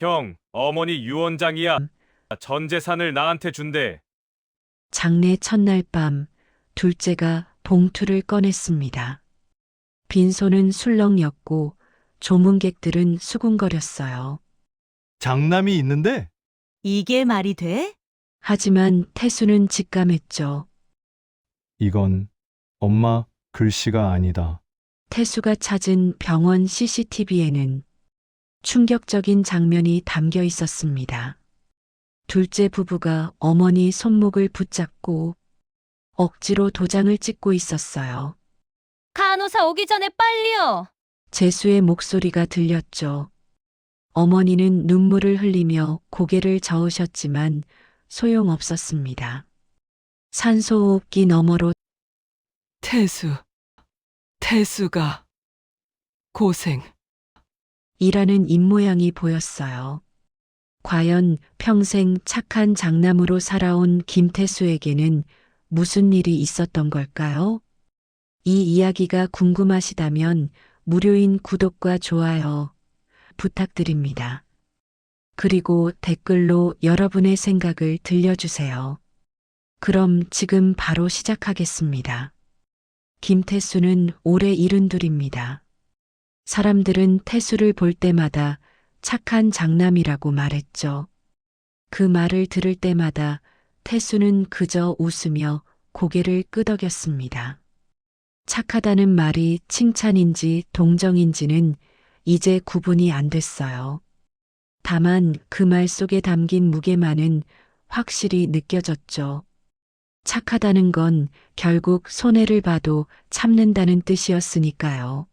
형, 어머니 유언장이야. 전 재산을 나한테 준대. 장례 첫날 밤 둘째가 봉투를 꺼냈습니다. 빈손은 술렁였고 조문객들은 수군거렸어요. 장남이 있는데 이게 말이 돼? 하지만 태수는 직감했죠. 이건 엄마 글씨가 아니다. 태수가 찾은 병원 CCTV에는 충격적인 장면이 담겨 있었습니다. 둘째 부부가 어머니 손목을 붙잡고 억지로 도장을 찍고 있었어요. 간호사 오기 전에 빨리요. 재수의 목소리가 들렸죠. 어머니는 눈물을 흘리며 고개를 저으셨지만 소용없었습니다. 산소호흡기 너머로 태수가 고생. 일하는 입모양이 보였어요. 과연 평생 착한 장남으로 살아온 김태수에게는 무슨 일이 있었던 걸까요? 이 이야기가 궁금하시다면 무료인 구독과 좋아요 부탁드립니다. 그리고 댓글로 여러분의 생각을 들려주세요. 그럼 지금 바로 시작하겠습니다. 김태수는 올해 72입니다. 사람들은 태수를 볼 때마다 착한 장남이라고 말했죠. 그 말을 들을 때마다 태수는 그저 웃으며 고개를 끄덕였습니다. 착하다는 말이 칭찬인지 동정인지는 이제 구분이 안 됐어요. 다만 그 말 속에 담긴 무게만은 확실히 느껴졌죠. 착하다는 건 결국 손해를 봐도 참는다는 뜻이었으니까요.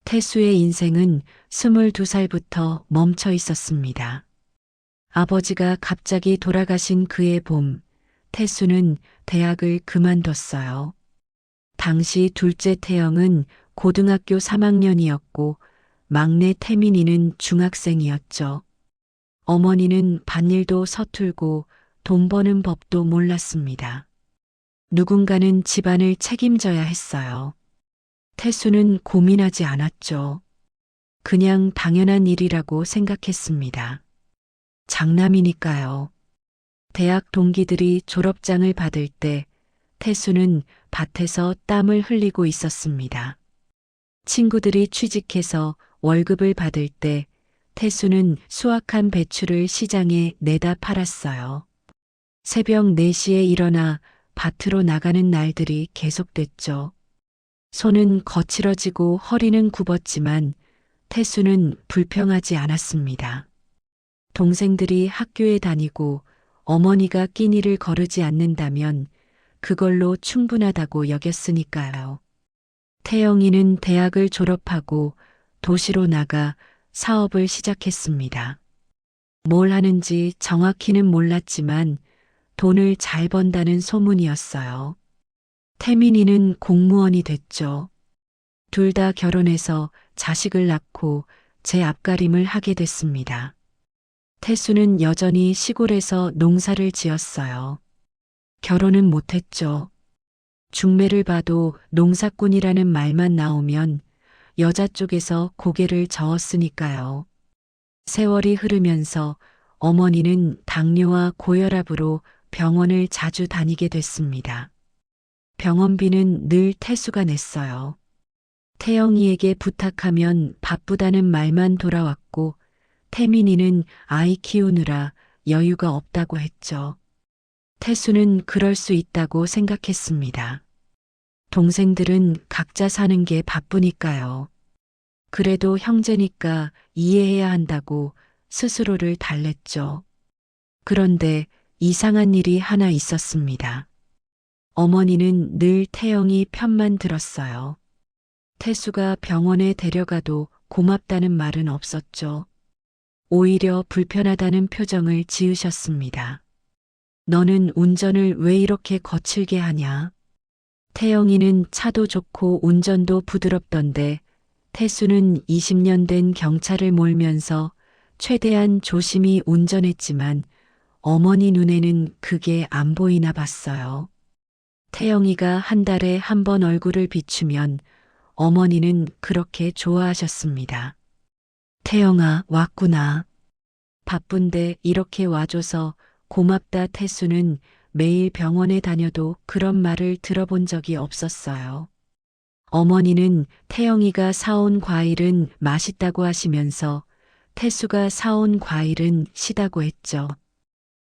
태수의 인생은 22살부터 멈춰 있었습니다. 아버지가 갑자기 돌아가신 그해 봄, 태수는 대학을 그만뒀어요. 당시 둘째 태영은 고등학교 3학년이었고 막내 태민이는 중학생이었죠. 어머니는 밭일도 서툴고 돈 버는 법도 몰랐습니다. 누군가는 집안을 책임져야 했어요. 태수는 고민하지 않았죠. 그냥 당연한 일이라고 생각했습니다. 장남이니까요. 대학 동기들이 졸업장을 받을 때 태수는 밭에서 땀을 흘리고 있었습니다. 친구들이 취직해서 월급을 받을 때 태수는 수확한 배추를 시장에 내다 팔았어요. 새벽 4시에 일어나 밭으로 나가는 날들이 계속됐죠. 손은 거칠어지고 허리는 굽었지만 태수는 불평하지 않았습니다. 동생들이 학교에 다니고 어머니가 끼니를 거르지 않는다면 그걸로 충분하다고 여겼으니까요. 태영이는 대학을 졸업하고 도시로 나가 사업을 시작했습니다. 뭘 하는지 정확히는 몰랐지만 돈을 잘 번다는 소문이었어요. 태민이는 공무원이 됐죠. 둘 다 결혼해서 자식을 낳고 제 앞가림을 하게 됐습니다. 태수는 여전히 시골에서 농사를 지었어요. 결혼은 못했죠. 중매를 봐도 농사꾼이라는 말만 나오면 여자 쪽에서 고개를 저었으니까요. 세월이 흐르면서 어머니는 당뇨와 고혈압으로 병원을 자주 다니게 됐습니다. 병원비는 늘 태수가 냈어요. 태영이에게 부탁하면 바쁘다는 말만 돌아왔고 태민이는 아이 키우느라 여유가 없다고 했죠. 태수는 그럴 수 있다고 생각했습니다. 동생들은 각자 사는 게 바쁘니까요. 그래도 형제니까 이해해야 한다고 스스로를 달랬죠. 그런데 이상한 일이 하나 있었습니다. 어머니는 늘 태영이 편만 들었어요. 태수가 병원에 데려가도 고맙다는 말은 없었죠. 오히려 불편하다는 표정을 지으셨습니다. 너는 운전을 왜 이렇게 거칠게 하냐? 태영이는 차도 좋고 운전도 부드럽던데 태수는 20년 된 경차를 몰면서 최대한 조심히 운전했지만 어머니 눈에는 그게 안 보이나 봤어요. 태영이가 한 달에 한 번 얼굴을 비추면 어머니는 그렇게 좋아하셨습니다. 태영아, 왔구나. 바쁜데 이렇게 와줘서 고맙다. 태수는 매일 병원에 다녀도 그런 말을 들어본 적이 없었어요. 어머니는 태영이가 사온 과일은 맛있다고 하시면서 태수가 사온 과일은 시다고 했죠.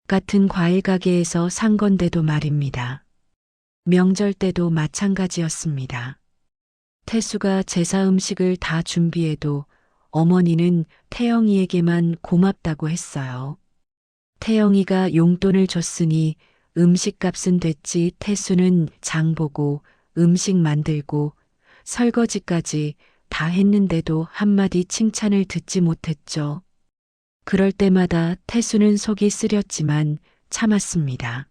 같은 과일 가게에서 산 건데도 말입니다. 명절 때도 마찬가지였습니다. 태수가 제사 음식을 다 준비해도 어머니는 태영이에게만 고맙다고 했어요. 태영이가 용돈을 줬으니 음식값은 됐지. 태수는 장 보고 음식 만들고 설거지까지 다 했는데도 한마디 칭찬을 듣지 못했죠. 그럴 때마다 태수는 속이 쓰렸지만 참았습니다.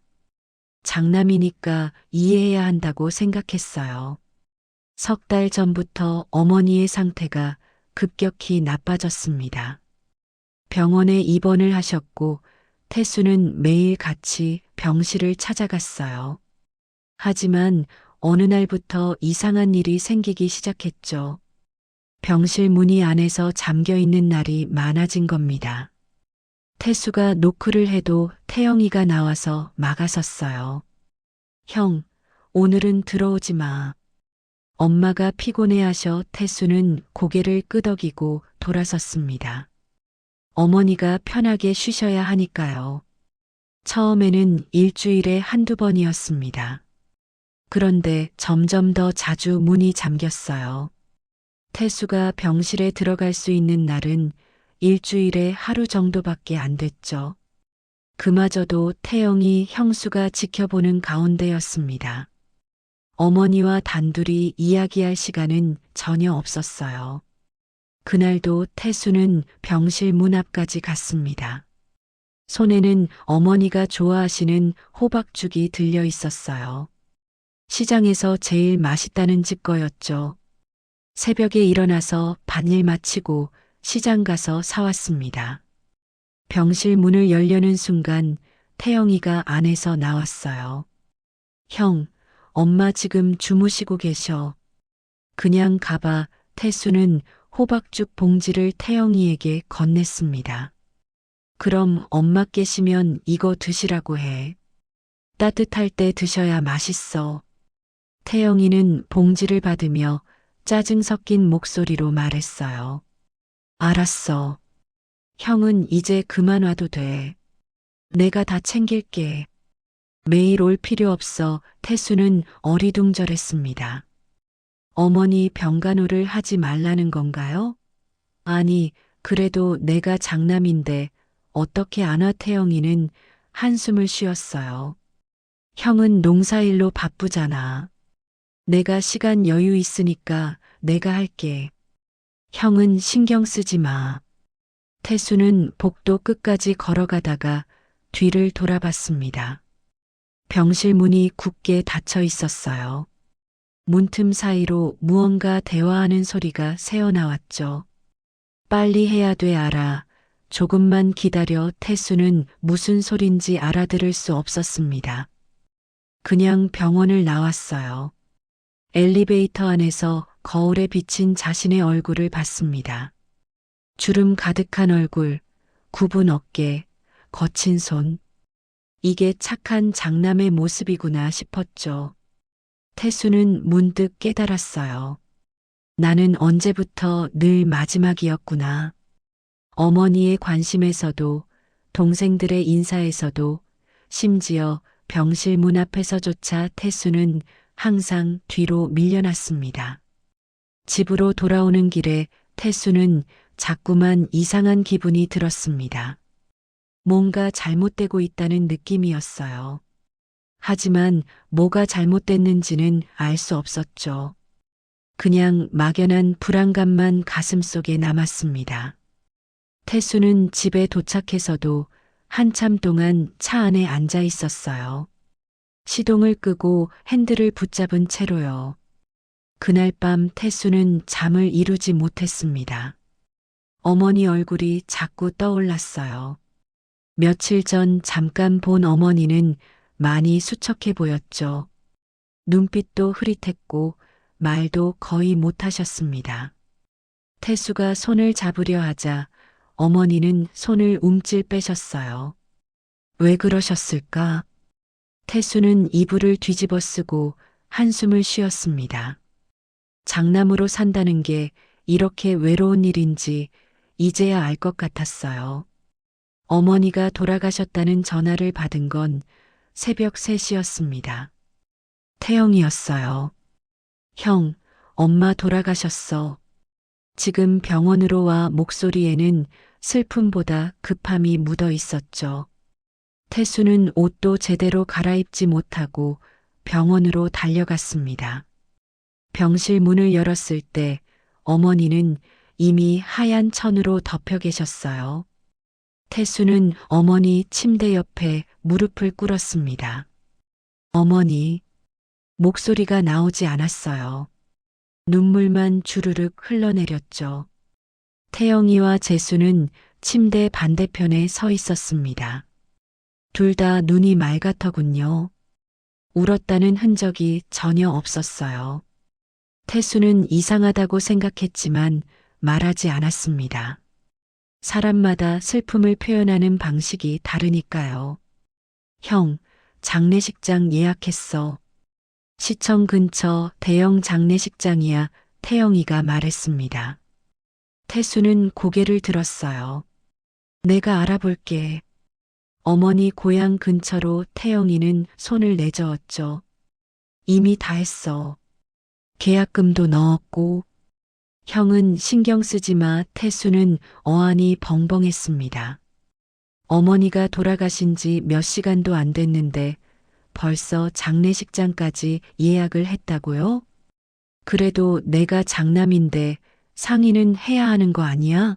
장남이니까 이해해야 한다고 생각했어요. 석 달 전부터 어머니의 상태가 급격히 나빠졌습니다. 병원에 입원을 하셨고 태수는 매일 같이 병실을 찾아갔어요. 하지만 어느 날부터 이상한 일이 생기기 시작했죠. 병실 문이 안에서 잠겨 있는 날이 많아진 겁니다. 태수가 노크를 해도 태영이가 나와서 막아섰어요. 형, 오늘은 들어오지 마. 엄마가 피곤해하셔. 태수는 고개를 끄덕이고 돌아섰습니다. 어머니가 편하게 쉬셔야 하니까요. 처음에는 일주일에 한두 번이었습니다. 그런데 점점 더 자주 문이 잠겼어요. 태수가 병실에 들어갈 수 있는 날은 일주일에 하루 정도밖에 안 됐죠. 그마저도 태영이 형수가 지켜보는 가운데였습니다. 어머니와 단둘이 이야기할 시간은 전혀 없었어요. 그날도 태수는 병실 문 앞까지 갔습니다. 손에는 어머니가 좋아하시는 호박죽이 들려 있었어요. 시장에서 제일 맛있다는 집 거였죠. 새벽에 일어나서 밭일 마치고 시장 가서 사왔습니다. 병실 문을 열려는 순간 태영이가 안에서 나왔어요. 형, 엄마 지금 주무시고 계셔. 그냥 가봐. 태수는 호박죽 봉지를 태영이에게 건넸습니다. 그럼 엄마 계시면 이거 드시라고 해. 따뜻할 때 드셔야 맛있어. 태영이는 봉지를 받으며 짜증 섞인 목소리로 말했어요. 알았어. 형은 이제 그만 와도 돼. 내가 다 챙길게. 매일 올 필요 없어. 태수는 어리둥절했습니다. 어머니 병간호를 하지 말라는 건가요? 아니, 그래도 내가 장남인데 어떻게 안 와. 태영이는 한숨을 쉬었어요. 형은 농사일로 바쁘잖아. 내가 시간 여유 있으니까 내가 할게. 형은 신경 쓰지 마. 태수는 복도 끝까지 걸어가다가 뒤를 돌아봤습니다. 병실 문이 굳게 닫혀 있었어요. 문틈 사이로 무언가 대화하는 소리가 새어나왔죠. 빨리 해야 돼. 알아. 조금만 기다려. 태수는 무슨 소린지 알아들을 수 없었습니다. 그냥 병원을 나왔어요. 엘리베이터 안에서 거울에 비친 자신의 얼굴을 봤습니다. 주름 가득한 얼굴, 굽은 어깨, 거친 손. 이게 착한 장남의 모습이구나 싶었죠. 태수는 문득 깨달았어요. 나는 언제부터 늘 마지막이었구나. 어머니의 관심에서도, 동생들의 인사에서도, 심지어 병실 문 앞에서조차 태수는 항상 뒤로 밀려났습니다. 집으로 돌아오는 길에 태수는 자꾸만 이상한 기분이 들었습니다. 뭔가 잘못되고 있다는 느낌이었어요. 하지만 뭐가 잘못됐는지는 알 수 없었죠. 그냥 막연한 불안감만 가슴속에 남았습니다. 태수는 집에 도착해서도 한참 동안 차 안에 앉아 있었어요. 시동을 끄고 핸들을 붙잡은 채로요. 그날 밤 태수는 잠을 이루지 못했습니다. 어머니 얼굴이 자꾸 떠올랐어요. 며칠 전 잠깐 본 어머니는 많이 수척해 보였죠. 눈빛도 흐릿했고 말도 거의 못하셨습니다. 태수가 손을 잡으려 하자 어머니는 손을 움찔 빼셨어요. 왜 그러셨을까? 태수는 이불을 뒤집어 쓰고 한숨을 쉬었습니다. 장남으로 산다는 게 이렇게 외로운 일인지 이제야 알 것 같았어요. 어머니가 돌아가셨다는 전화를 받은 건 새벽 3시였습니다. 태영이었어요. 형, 엄마 돌아가셨어. 지금 병원으로 와. 목소리에는 슬픔보다 급함이 묻어 있었죠. 태수는 옷도 제대로 갈아입지 못하고 병원으로 달려갔습니다. 병실 문을 열었을 때 어머니는 이미 하얀 천으로 덮여 계셨어요. 태수는 어머니 침대 옆에 무릎을 꿇었습니다. 어머니, 목소리가 나오지 않았어요. 눈물만 주르륵 흘러내렸죠. 태영이와 재수는 침대 반대편에 서 있었습니다. 둘 다 눈이 맑았더군요. 울었다는 흔적이 전혀 없었어요. 태수는 이상하다고 생각했지만 말하지 않았습니다. 사람마다 슬픔을 표현하는 방식이 다르니까요. 형, 장례식장 예약했어. 시청 근처 대형 장례식장이야. 태영이가 말했습니다. 태수는 고개를 들었어요. 내가 알아볼게. 어머니 고향 근처로 태영이는 손을 내저었죠. 이미 다 했어. 계약금도 넣었고. 형은 신경 쓰지 마. 태수는 어안이 벙벙했습니다. 어머니가 돌아가신 지 몇 시간도 안 됐는데 벌써 장례식장까지 예약을 했다고요? 그래도 내가 장남인데 상의는 해야 하는 거 아니야?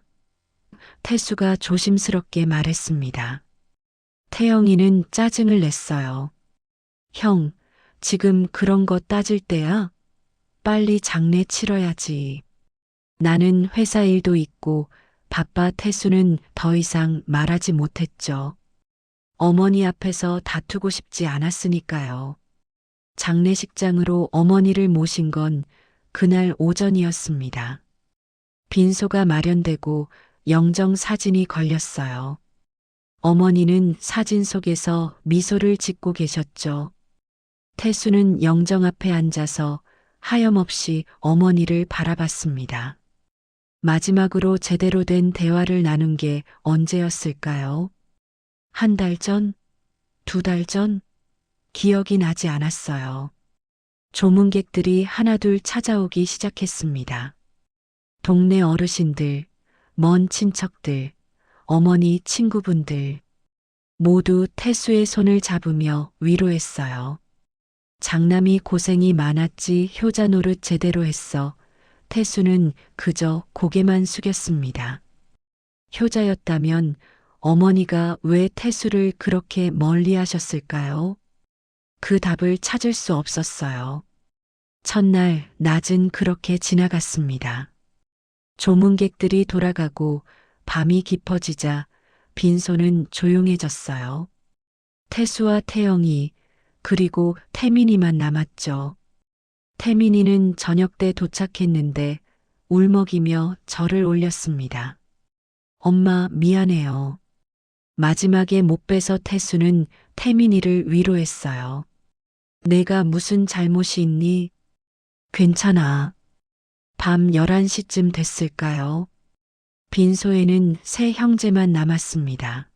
태수가 조심스럽게 말했습니다. 태영이는 짜증을 냈어요. 형, 지금 그런 거 따질 때야? 빨리 장례 치러야지. 나는 회사 일도 있고 바빠. 태수는 더 이상 말하지 못했죠. 어머니 앞에서 다투고 싶지 않았으니까요. 장례식장으로 어머니를 모신 건 그날 오전이었습니다. 빈소가 마련되고 영정 사진이 걸렸어요. 어머니는 사진 속에서 미소를 짓고 계셨죠. 태수는 영정 앞에 앉아서 하염없이 어머니를 바라봤습니다. 마지막으로 제대로 된 대화를 나눈 게 언제였을까요? 1달 전? 2달 전? 기억이 나지 않았어요. 조문객들이 하나둘 찾아오기 시작했습니다. 동네 어르신들, 먼 친척들, 어머니 친구분들 모두 태수의 손을 잡으며 위로했어요. 장남이 고생이 많았지. 효자 노릇 제대로 했어. 태수는 그저 고개만 숙였습니다. 효자였다면 어머니가 왜 태수를 그렇게 멀리 하셨을까요? 그 답을 찾을 수 없었어요. 첫날 낮은 그렇게 지나갔습니다. 조문객들이 돌아가고 밤이 깊어지자 빈소는 조용해졌어요. 태수와 태영이 그리고 태민이만 남았죠. 태민이는 저녁 때 도착했는데 울먹이며 절을 올렸습니다. 엄마 미안해요. 마지막에 못 빼서 태수는 태민이를 위로했어요. 내가 무슨 잘못이 있니? 괜찮아. 밤 11시쯤 됐을까요? 빈소에는 세 형제만 남았습니다.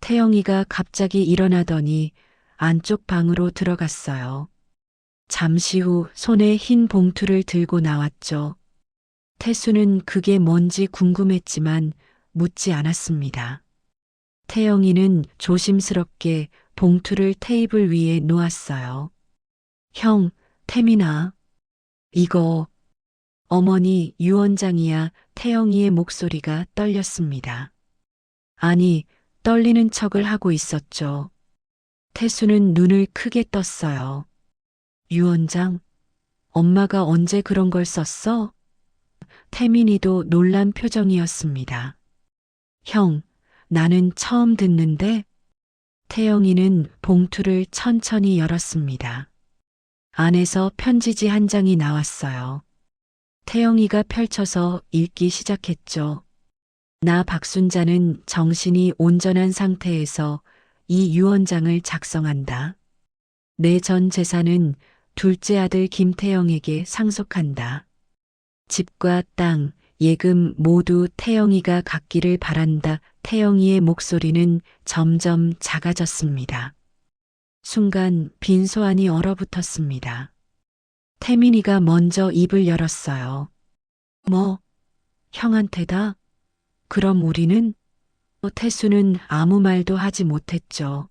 태영이가 갑자기 일어나더니 안쪽 방으로 들어갔어요. 잠시 후 손에 흰 봉투를 들고 나왔죠. 태수는 그게 뭔지 궁금했지만 묻지 않았습니다. 태영이는 조심스럽게 봉투를 테이블 위에 놓았어요. 형, 태민아. 이거 어머니 유언장이야. 태영이의 목소리가 떨렸습니다. 아니, 떨리는 척을 하고 있었죠. 태수는 눈을 크게 떴어요. 유언장? 엄마가 언제 그런 걸 썼어? 태민이도 놀란 표정이었습니다. 형, 나는 처음 듣는데? 태영이는 봉투를 천천히 열었습니다. 안에서 편지지 한 장이 나왔어요. 태영이가 펼쳐서 읽기 시작했죠. 나 박순자는 정신이 온전한 상태에서 이 유언장을 작성한다. 내 전 재산은 둘째 아들 김태영에게 상속한다. 집과 땅, 예금 모두 태영이가 갖기를 바란다. 태영이의 목소리는 점점 작아졌습니다. 순간 빈소 안이 얼어붙었습니다. 태민이가 먼저 입을 열었어요. 뭐, 형한테다? 그럼 우리는? 태수는 아무 말도 하지 못했죠.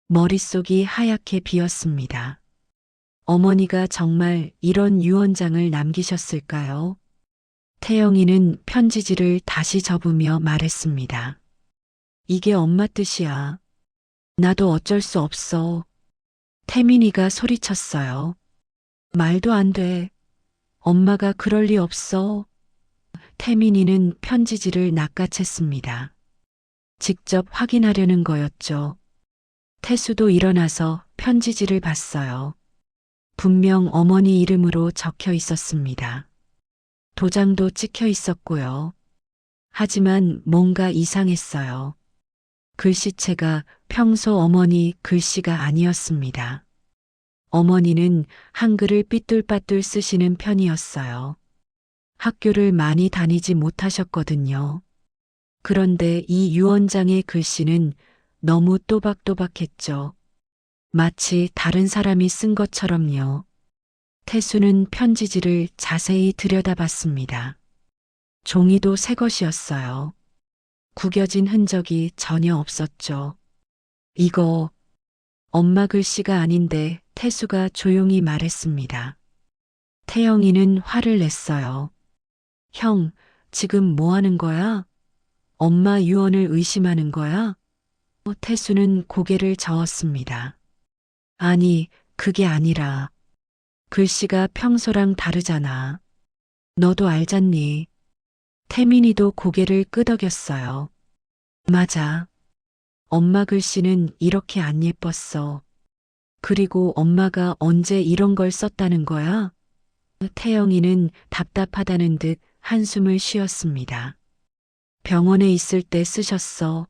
머릿속이 하얗게 비었습니다. 어머니가 정말 이런 유언장을 남기셨을까요? 태영이는 편지지를 다시 접으며 말했습니다. 이게 엄마 뜻이야. 나도 어쩔 수 없어. 태민이가 소리쳤어요. 말도 안 돼. 엄마가 그럴 리 없어. 태민이는 편지지를 낚아챘습니다. 직접 확인하려는 거였죠. 태수도 일어나서 편지지를 봤어요. 분명 어머니 이름으로 적혀 있었습니다. 도장도 찍혀 있었고요. 하지만 뭔가 이상했어요. 글씨체가 평소 어머니 글씨가 아니었습니다. 어머니는 한글을 삐뚤빠뚤 쓰시는 편이었어요. 학교를 많이 다니지 못하셨거든요. 그런데 이 유언장의 글씨는 너무 또박또박했죠. 마치 다른 사람이 쓴 것처럼요. 태수는 편지지를 자세히 들여다봤습니다. 종이도 새 것이었어요. 구겨진 흔적이 전혀 없었죠. 이거 엄마 글씨가 아닌데 태수가 조용히 말했습니다. 태영이는 화를 냈어요. 형, 지금 뭐 하는 거야? 엄마 유언을 의심하는 거야? 태수는 고개를 저었습니다. 아니, 그게 아니라 글씨가 평소랑 다르잖아. 너도 알잖니? 태민이도 고개를 끄덕였어요. 맞아. 엄마 글씨는 이렇게 안 예뻤어. 그리고 엄마가 언제 이런 걸 썼다는 거야? 태영이는 답답하다는 듯 한숨을 쉬었습니다. 병원에 있을 때 쓰셨어.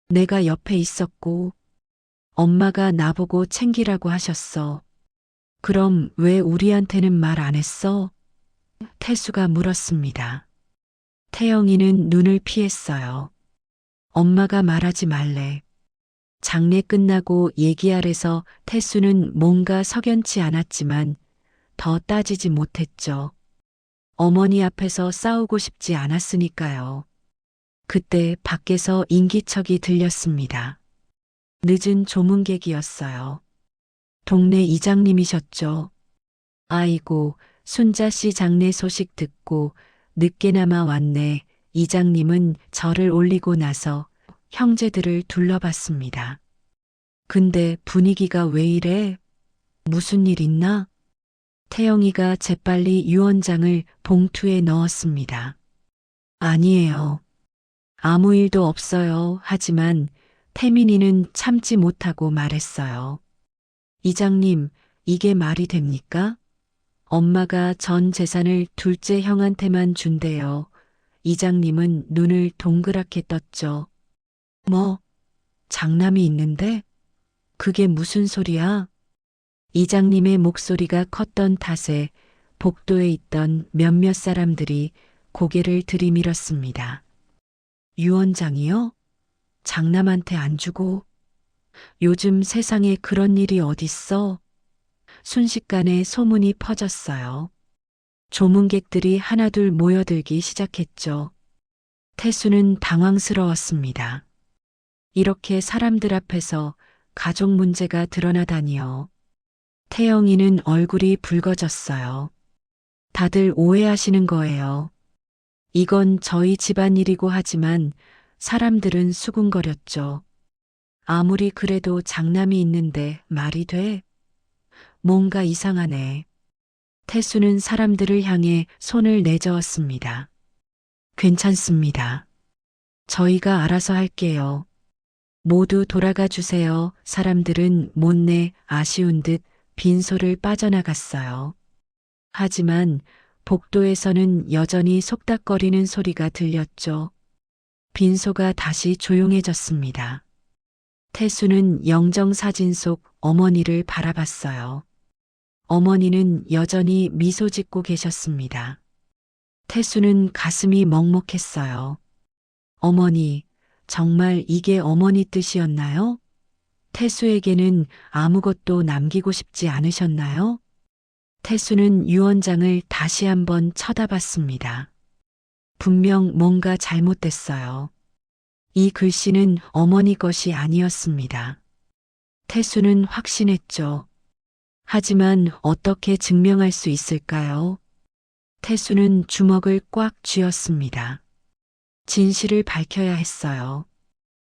내가 옆에 있었고, 엄마가 나보고 챙기라고 하셨어. 그럼 왜 우리한테는 말 안 했어? 태수가 물었습니다. 태영이는 눈을 피했어요. 엄마가 말하지 말래. 장례 끝나고 얘기하래서 태수는 뭔가 석연치 않았지만 더 따지지 못했죠. 어머니 앞에서 싸우고 싶지 않았으니까요. 그때 밖에서 인기척이 들렸습니다. 늦은 조문객이었어요. 동네 이장님이셨죠. 아이고, 순자 씨 장례 소식 듣고 늦게나마 왔네. 이장님은 절을 올리고 나서 형제들을 둘러봤습니다. 근데 분위기가 왜 이래? 무슨 일 있나? 태영이가 재빨리 유언장을 봉투에 넣었습니다. 아니에요. 아무 일도 없어요. 하지만 태민이는 참지 못하고 말했어요. 이장님, 이게 말이 됩니까? 엄마가 전 재산을 둘째 형한테만 준대요. 이장님은 눈을 동그랗게 떴죠. 뭐, 장남이 있는데? 그게 무슨 소리야? 이장님의 목소리가 컸던 탓에 복도에 있던 몇몇 사람들이 고개를 들이밀었습니다. 유언장이요? 장남한테 안 주고? 요즘 세상에 그런 일이 어딨어? 순식간에 소문이 퍼졌어요. 조문객들이 하나둘 모여들기 시작했죠. 태수는 당황스러웠습니다. 이렇게 사람들 앞에서 가족 문제가 드러나다니요. 태영이는 얼굴이 붉어졌어요. 다들 오해하시는 거예요. 이건 저희 집안일이고 하지만 사람들은 수군거렸죠. 아무리 그래도 장남이 있는데 말이 돼? 뭔가 이상하네. 태수는 사람들을 향해 손을 내저었습니다. 괜찮습니다. 저희가 알아서 할게요. 모두 돌아가 주세요. 사람들은 못내 아쉬운 듯 빈소를 빠져나갔어요. 하지만 복도에서는 여전히 속닥거리는 소리가 들렸죠. 빈소가 다시 조용해졌습니다. 태수는 영정사진 속 어머니를 바라봤어요. 어머니는 여전히 미소 짓고 계셨습니다. 태수는 가슴이 먹먹했어요. 어머니, 정말 이게 어머니 뜻이었나요? 태수에게는 아무것도 남기고 싶지 않으셨나요? 태수는 유언장을 다시 한번 쳐다봤습니다. 분명 뭔가 잘못됐어요. 이 글씨는 어머니 것이 아니었습니다. 태수는 확신했죠. 하지만 어떻게 증명할 수 있을까요? 태수는 주먹을 꽉 쥐었습니다. 진실을 밝혀야 했어요.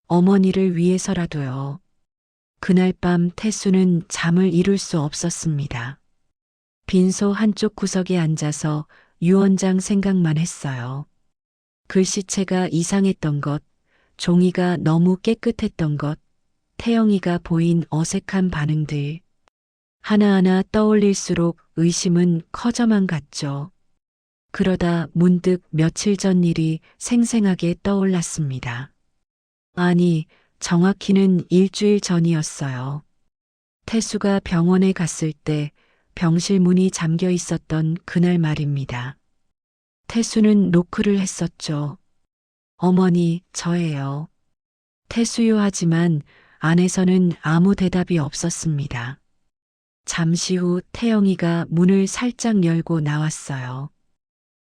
어머니를 위해서라도요. 그날 밤 태수는 잠을 이룰 수 없었습니다. 빈소 한쪽 구석에 앉아서 유언장 생각만 했어요. 글씨체가 이상했던 것, 종이가 너무 깨끗했던 것, 태영이가 보인 어색한 반응들. 하나하나 떠올릴수록 의심은 커져만 갔죠. 그러다 문득 며칠 전 일이 생생하게 떠올랐습니다. 아니, 정확히는 일주일 전이었어요. 태수가 병원에 갔을 때 병실 문이 잠겨 있었던 그날 말입니다. 태수는 노크를 했었죠. 어머니, 저예요. 태수요 하지만 안에서는 아무 대답이 없었습니다. 잠시 후 태영이가 문을 살짝 열고 나왔어요.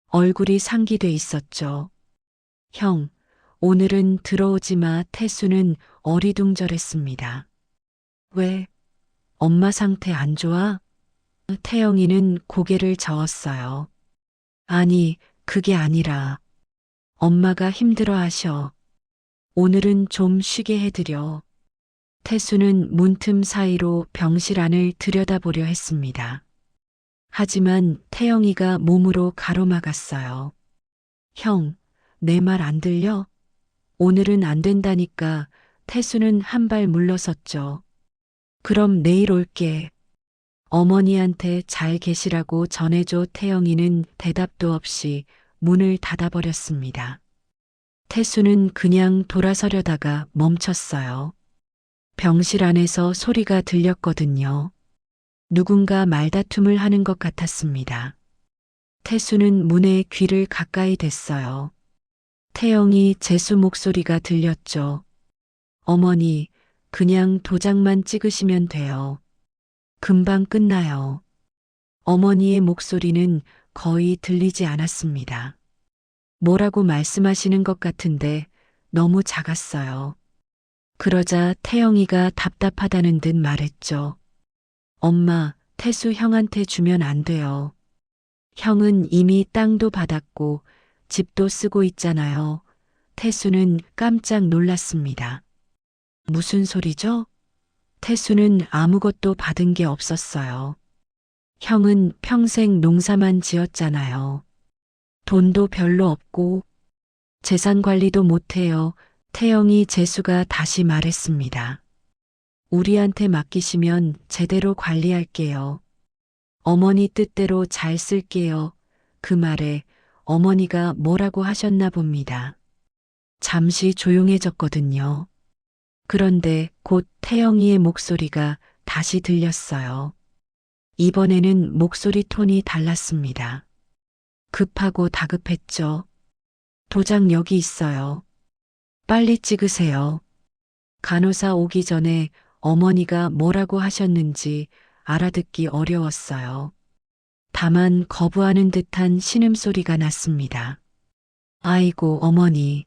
얼굴이 상기돼 있었죠. 형, 오늘은 들어오지 마. 태수는 어리둥절했습니다. 왜? 엄마 상태 안 좋아? 태영이는 고개를 저었어요. 아니, 그게 아니라 엄마가 힘들어 하셔. 오늘은 좀 쉬게 해드려. 태수는 문틈 사이로 병실 안을 들여다보려 했습니다. 하지만 태영이가 몸으로 가로막았어요. 형, 내 말 안 들려? 오늘은 안 된다니까. 태수는 한 발 물러섰죠. 그럼 내일 올게. 어머니한테 잘 계시라고 전해줘. 태영이는 대답도 없이 문을 닫아버렸습니다. 태수는 그냥 돌아서려다가 멈췄어요. 병실 안에서 소리가 들렸거든요. 누군가 말다툼을 하는 것 같았습니다. 태수는 문에 귀를 가까이 댔어요. 태영이 재수 목소리가 들렸죠. 어머니, 그냥 도장만 찍으시면 돼요. 금방 끝나요. 어머니의 목소리는 거의 들리지 않았습니다. 뭐라고 말씀하시는 것 같은데 너무 작았어요. 그러자 태영이가 답답하다는 듯 말했죠. 엄마, 태수 형한테 주면 안 돼요. 형은 이미 땅도 받았고 집도 쓰고 있잖아요. 태수는 깜짝 놀랐습니다. 무슨 소리죠? 태수는 아무것도 받은 게 없었어요. 형은 평생 농사만 지었잖아요. 돈도 별로 없고 재산 관리도 못해요. 태영이 재수가 다시 말했습니다. 우리한테 맡기시면 제대로 관리할게요. 어머니 뜻대로 잘 쓸게요. 그 말에 어머니가 뭐라고 하셨나 봅니다. 잠시 조용해졌거든요. 그런데 곧 태영이의 목소리가 다시 들렸어요. 이번에는 목소리 톤이 달랐습니다. 급하고 다급했죠. 도장 여기 있어요. 빨리 찍으세요. 간호사 오기 전에 어머니가 뭐라고 하셨는지 알아듣기 어려웠어요. 다만 거부하는 듯한 신음소리가 났습니다. 아이고, 어머니.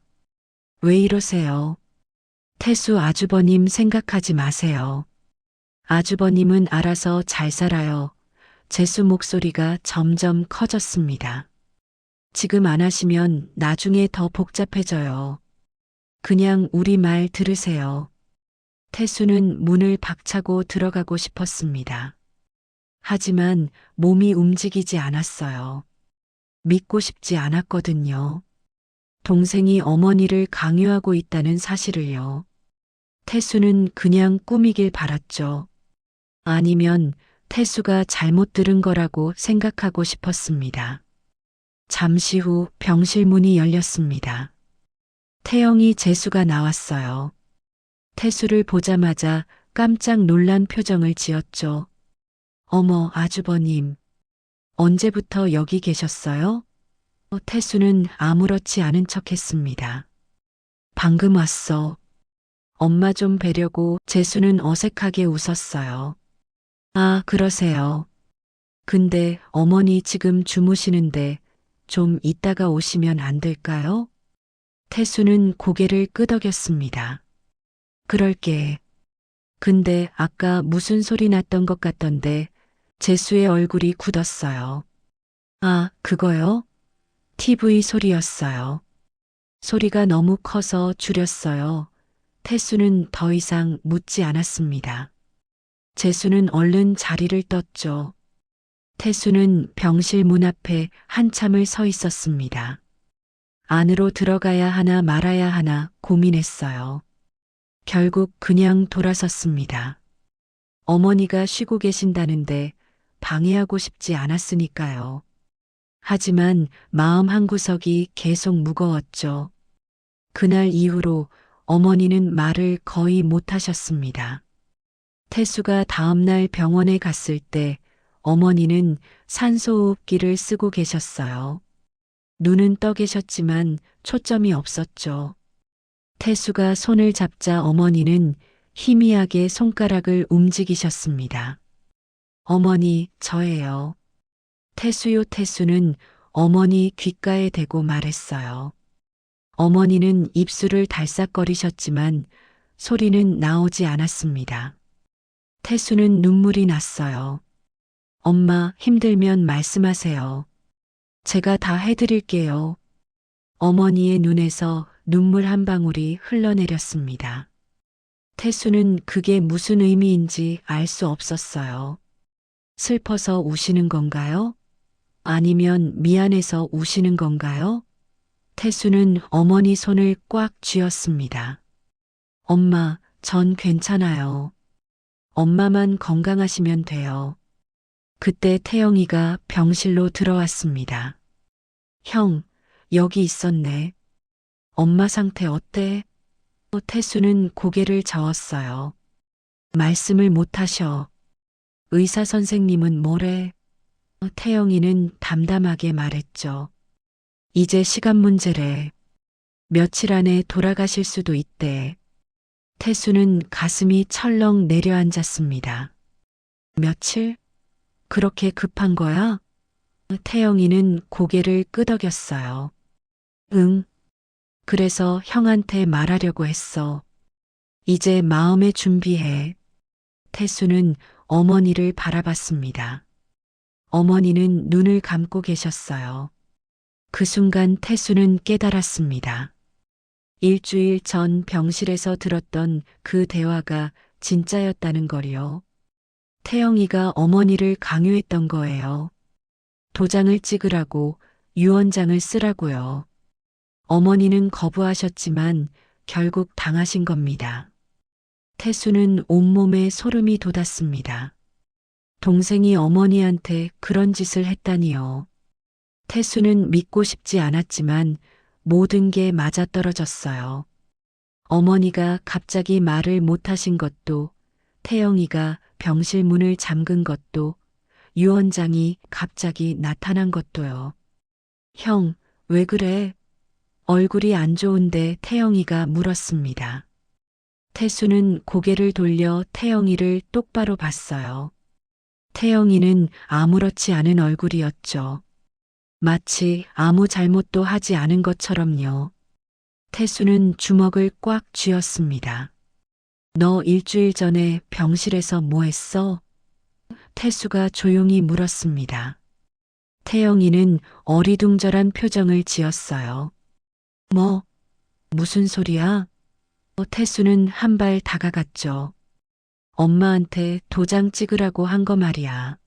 왜 이러세요? 태수 아주버님 생각하지 마세요. 아주버님은 알아서 잘 살아요. 재수 목소리가 점점 커졌습니다. 지금 안 하시면 나중에 더 복잡해져요. 그냥 우리 말 들으세요. 태수는 문을 박차고 들어가고 싶었습니다. 하지만 몸이 움직이지 않았어요. 믿고 싶지 않았거든요. 동생이 어머니를 강요하고 있다는 사실을요. 태수는 그냥 꿈이길 바랐죠. 아니면 태수가 잘못 들은 거라고 생각하고 싶었습니다. 잠시 후 병실 문이 열렸습니다. 태영이 재수가 나왔어요. 태수를 보자마자 깜짝 놀란 표정을 지었죠. 어머, 아주버님. 언제부터 여기 계셨어요? 태수는 아무렇지 않은 척 했습니다. 방금 왔어. 엄마 좀 뵈려고. 재수는 어색하게 웃었어요. 아, 그러세요. 근데 어머니 지금 주무시는데 좀 이따가 오시면 안 될까요? 태수는 고개를 끄덕였습니다. 그럴게. 근데 아까 무슨 소리 났던 것 같던데. 재수의 얼굴이 굳었어요. 아, 그거요? TV 소리였어요. 소리가 너무 커서 줄였어요. 태수는 더 이상 묻지 않았습니다. 재수는 얼른 자리를 떴죠. 태수는 병실 문 앞에 한참을 서 있었습니다. 안으로 들어가야 하나 말아야 하나 고민했어요. 결국 그냥 돌아섰습니다. 어머니가 쉬고 계신다는데 방해하고 싶지 않았으니까요. 하지만 마음 한구석이 계속 무거웠죠. 그날 이후로 어머니는 말을 거의 못하셨습니다. 태수가 다음날 병원에 갔을 때 어머니는 산소호흡기를 쓰고 계셨어요. 눈은 떠 계셨지만 초점이 없었죠. 태수가 손을 잡자 어머니는 희미하게 손가락을 움직이셨습니다. 어머니, 저예요. 태수요. 태수는 어머니 귓가에 대고 말했어요. 어머니는 입술을 달싹거리셨지만 소리는 나오지 않았습니다. 태수는 눈물이 났어요. 엄마, 힘들면 말씀하세요. 제가 다 해드릴게요. 어머니의 눈에서 눈물 한 방울이 흘러내렸습니다. 태수는 그게 무슨 의미인지 알 수 없었어요. 슬퍼서 우시는 건가요? 아니면 미안해서 우시는 건가요? 태수는 어머니 손을 꽉 쥐었습니다. 엄마, 전 괜찮아요. 엄마만 건강하시면 돼요. 그때 태영이가 병실로 들어왔습니다. 형, 여기 있었네. 엄마 상태 어때? 태수는 고개를 저었어요. 말씀을 못하셔. 의사 선생님은 뭐래? 태영이는 담담하게 말했죠. 이제 시간 문제래. 며칠 안에 돌아가실 수도 있대. 태수는 가슴이 철렁 내려앉았습니다. 며칠? 그렇게 급한 거야? 태영이는 고개를 끄덕였어요. 응. 그래서 형한테 말하려고 했어. 이제 마음의 준비해. 태수는 어머니를 바라봤습니다. 어머니는 눈을 감고 계셨어요. 그 순간 태수는 깨달았습니다. 일주일 전 병실에서 들었던 그 대화가 진짜였다는 거리요. 태영이가 어머니를 강요했던 거예요. 도장을 찍으라고, 유언장을 쓰라고요. 어머니는 거부하셨지만 결국 당하신 겁니다. 태수는 온몸에 소름이 돋았습니다. 동생이 어머니한테 그런 짓을 했다니요. 태수는 믿고 싶지 않았지만 모든 게 맞아떨어졌어요. 어머니가 갑자기 말을 못하신 것도, 태영이가 병실 문을 잠근 것도, 유언장이 갑자기 나타난 것도요. 형, 왜 그래? 얼굴이 안 좋은데 태영이가 물었습니다. 태수는 고개를 돌려 태영이를 똑바로 봤어요. 태영이는 아무렇지 않은 얼굴이었죠. 마치 아무 잘못도 하지 않은 것처럼요. 태수는 주먹을 꽉 쥐었습니다. 너 일주일 전에 병실에서 뭐 했어? 태수가 조용히 물었습니다. 태영이는 어리둥절한 표정을 지었어요. 뭐, 무슨 소리야? 태수는 한 발 다가갔죠. 엄마한테 도장 찍으라고 한 거 말이야.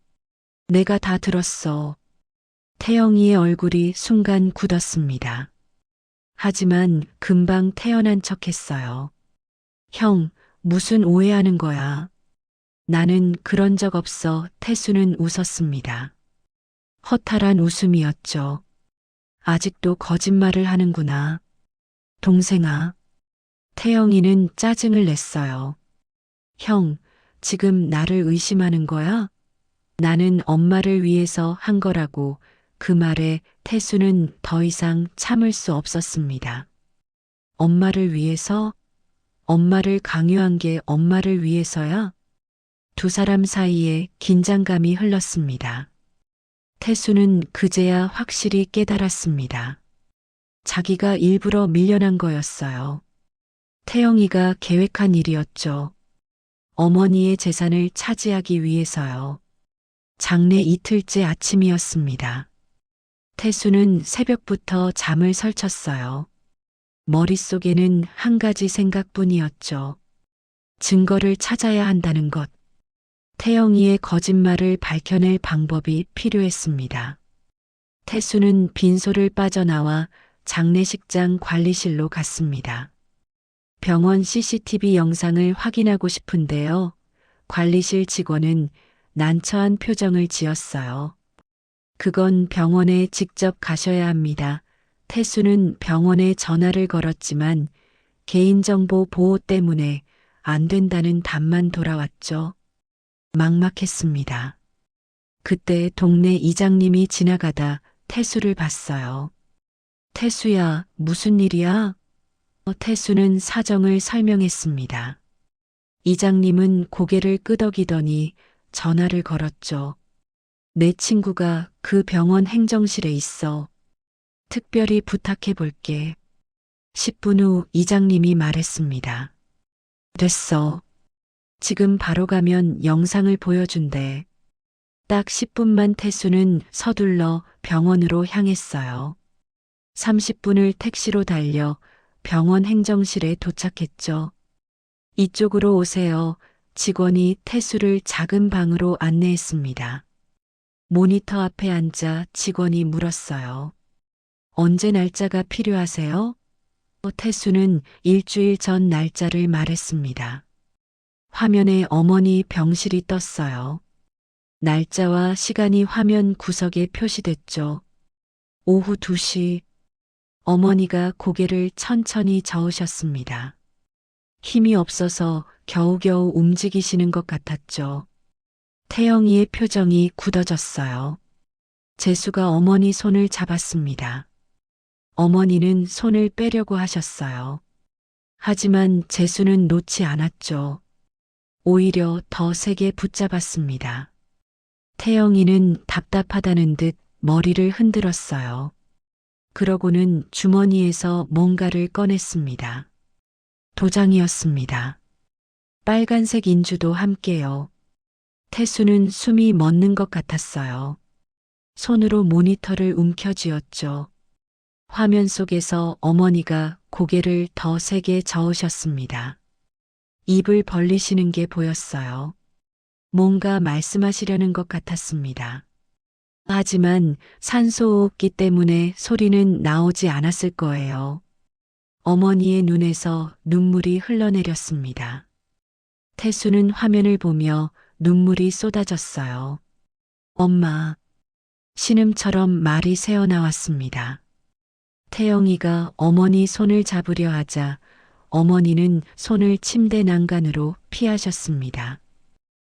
내가 다 들었어. 태영이의 얼굴이 순간 굳었습니다. 하지만 금방 태어난 척했어요. 형, 무슨 오해하는 거야? 나는 그런 적 없어. 태수는 웃었습니다. 허탈한 웃음이었죠. 아직도 거짓말을 하는구나. 동생아. 태영이는 짜증을 냈어요. 형, 지금 나를 의심하는 거야? 나는 엄마를 위해서 한 거라고. 그 말에 태수는 더 이상 참을 수 없었습니다. 엄마를 위해서? 엄마를 강요한 게 엄마를 위해서야? 두 사람 사이에 긴장감이 흘렀습니다. 태수는 그제야 확실히 깨달았습니다. 자기가 일부러 밀려난 거였어요. 태영이가 계획한 일이었죠. 어머니의 재산을 차지하기 위해서요. 장례 이틀째 아침이었습니다. 태수는 새벽부터 잠을 설쳤어요. 머릿속에는 한 가지 생각뿐이었죠. 증거를 찾아야 한다는 것. 태영이의 거짓말을 밝혀낼 방법이 필요했습니다. 태수는 빈소를 빠져나와 장례식장 관리실로 갔습니다. 병원 CCTV 영상을 확인하고 싶은데요. 관리실 직원은 난처한 표정을 지었어요. 그건 병원에 직접 가셔야 합니다. 태수는 병원에 전화를 걸었지만 개인정보 보호 때문에 안 된다는 답만 돌아왔죠. 막막했습니다. 그때 동네 이장님이 지나가다 태수를 봤어요. 태수야, 무슨 일이야? 태수는 사정을 설명했습니다. 이장님은 고개를 끄덕이더니 전화를 걸었죠. 내 친구가 그 병원 행정실에 있어. 특별히 부탁해 볼게. 10분 후 이장님이 말했습니다. 됐어. 지금 바로 가면 영상을 보여준대. 딱 10분만 태수는 서둘러 병원으로 향했어요. 30분을 택시로 달려 병원 행정실에 도착했죠. 이쪽으로 오세요. 직원이 태수를 작은 방으로 안내했습니다. 모니터 앞에 앉아 직원이 물었어요. 언제 날짜가 필요하세요? 태수는 일주일 전 날짜를 말했습니다. 화면에 어머니 병실이 떴어요. 날짜와 시간이 화면 구석에 표시됐죠. 오후 2시. 어머니가 고개를 천천히 저으셨습니다. 힘이 없어서 겨우겨우 움직이시는 것 같았죠. 태영이의 표정이 굳어졌어요. 재수가 어머니 손을 잡았습니다. 어머니는 손을 빼려고 하셨어요. 하지만 재수는 놓지 않았죠. 오히려 더 세게 붙잡았습니다. 태영이는 답답하다는 듯 머리를 흔들었어요. 그러고는 주머니에서 뭔가를 꺼냈습니다. 도장이었습니다. 빨간색 인주도 함께요. 태수는 숨이 멎는 것 같았어요. 손으로 모니터를 움켜쥐었죠. 화면 속에서 어머니가 고개를 더 세게 저으셨습니다. 입을 벌리시는 게 보였어요. 뭔가 말씀하시려는 것 같았습니다. 하지만 산소호흡기 때문에 소리는 나오지 않았을 거예요. 어머니의 눈에서 눈물이 흘러내렸습니다. 태수는 화면을 보며 눈물이 쏟아졌어요. 엄마. 신음처럼 말이 새어나왔습니다. 태영이가 어머니 손을 잡으려 하자 어머니는 손을 침대 난간으로 피하셨습니다.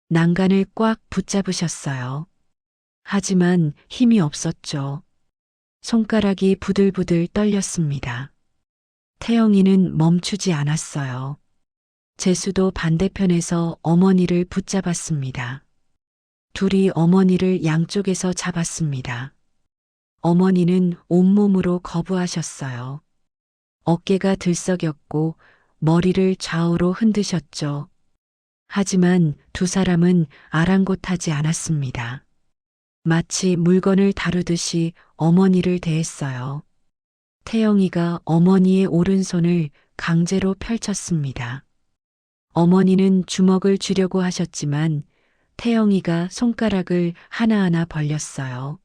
난간을 꽉 붙잡으셨어요. 하지만 힘이 없었죠. 손가락이 부들부들 떨렸습니다. 태영이는 멈추지 않았어요. 재수도 반대편에서 어머니를 붙잡았습니다. 둘이 어머니를 양쪽에서 잡았습니다. 어머니는 온몸으로 거부하셨어요. 어깨가 들썩였고 머리를 좌우로 흔드셨죠. 하지만 두 사람은 아랑곳하지 않았습니다. 마치 물건을 다루듯이 어머니를 대했어요. 태영이가 어머니의 오른손을 강제로 펼쳤습니다. 어머니는 주먹을 쥐려고 하셨지만 태영이가 손가락을 하나하나 벌렸어요.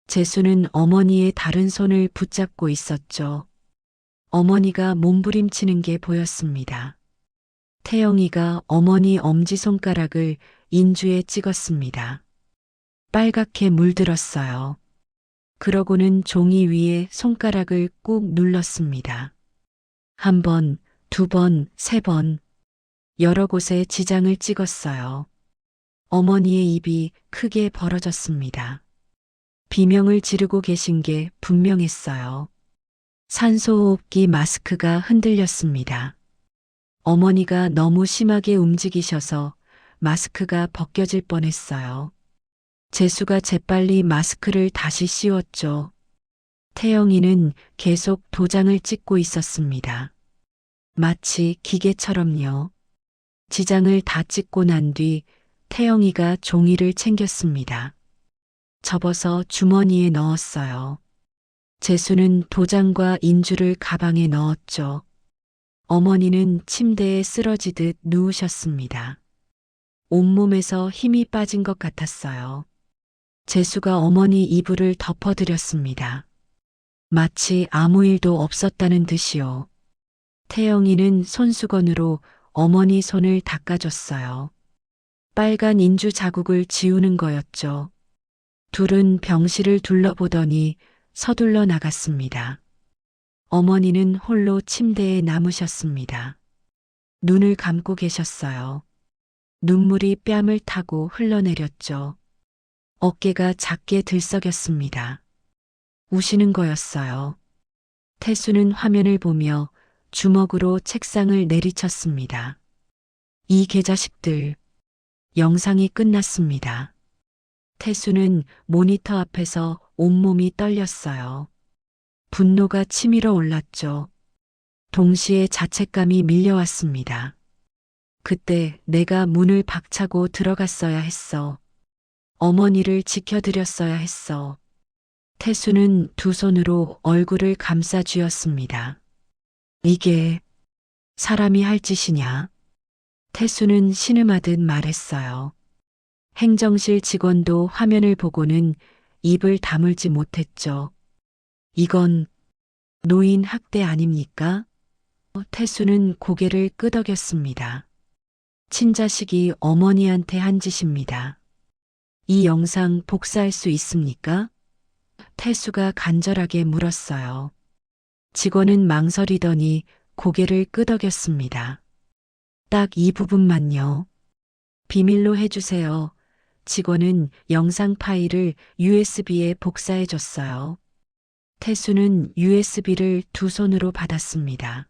재수는 어머니의 다른 손을 붙잡고 있었죠. 어머니가 몸부림치는 게 보였습니다. 태영이가 어머니 엄지손가락을 인주에 찍었습니다. 빨갛게 물들었어요. 그러고는 종이 위에 손가락을 꾹 눌렀습니다. 한 번, 두 번, 세 번. 여러 곳에 지장을 찍었어요. 어머니의 입이 크게 벌어졌습니다. 비명을 지르고 계신 게 분명했어요. 산소호흡기 마스크가 흔들렸습니다. 어머니가 너무 심하게 움직이셔서 마스크가 벗겨질 뻔했어요. 재수가 재빨리 마스크를 다시 씌웠죠. 태영이는 계속 도장을 찍고 있었습니다. 마치 기계처럼요. 지장을 다 찍고 난 뒤 태영이가 종이를 챙겼습니다. 접어서 주머니에 넣었어요. 재수는 도장과 인주를 가방에 넣었죠. 어머니는 침대에 쓰러지듯 누우셨습니다. 온몸에서 힘이 빠진 것 같았어요. 재수가 어머니 이불을 덮어드렸습니다. 마치 아무 일도 없었다는 듯이요. 태영이는 손수건으로 어머니 손을 닦아줬어요. 빨간 인주 자국을 지우는 거였죠. 둘은 병실을 둘러보더니 서둘러 나갔습니다. 어머니는 홀로 침대에 남으셨습니다. 눈을 감고 계셨어요. 눈물이 뺨을 타고 흘러내렸죠. 어깨가 작게 들썩였습니다. 우시는 거였어요. 태수는 화면을 보며 주먹으로 책상을 내리쳤습니다. 이 개자식들. 영상이 끝났습니다. 태수는 모니터 앞에서 온몸이 떨렸어요. 분노가 치밀어 올랐죠. 동시에 자책감이 밀려왔습니다. 그때 내가 문을 박차고 들어갔어야 했어. 어머니를 지켜드렸어야 했어. 태수는 두 손으로 얼굴을 감싸 쥐었습니다. 이게 사람이 할 짓이냐? 태수는 신음하듯 말했어요. 행정실 직원도 화면을 보고는 입을 다물지 못했죠. 이건 노인 학대 아닙니까? 태수는 고개를 끄덕였습니다. 친자식이 어머니한테 한 짓입니다. 이 영상 복사할 수 있습니까? 태수가 간절하게 물었어요. 직원은 망설이더니 고개를 끄덕였습니다. 딱 이 부분만요. 비밀로 해주세요. 직원은 영상 파일을 USB에 복사해 줬어요. 태수는 USB를 두 손으로 받았습니다.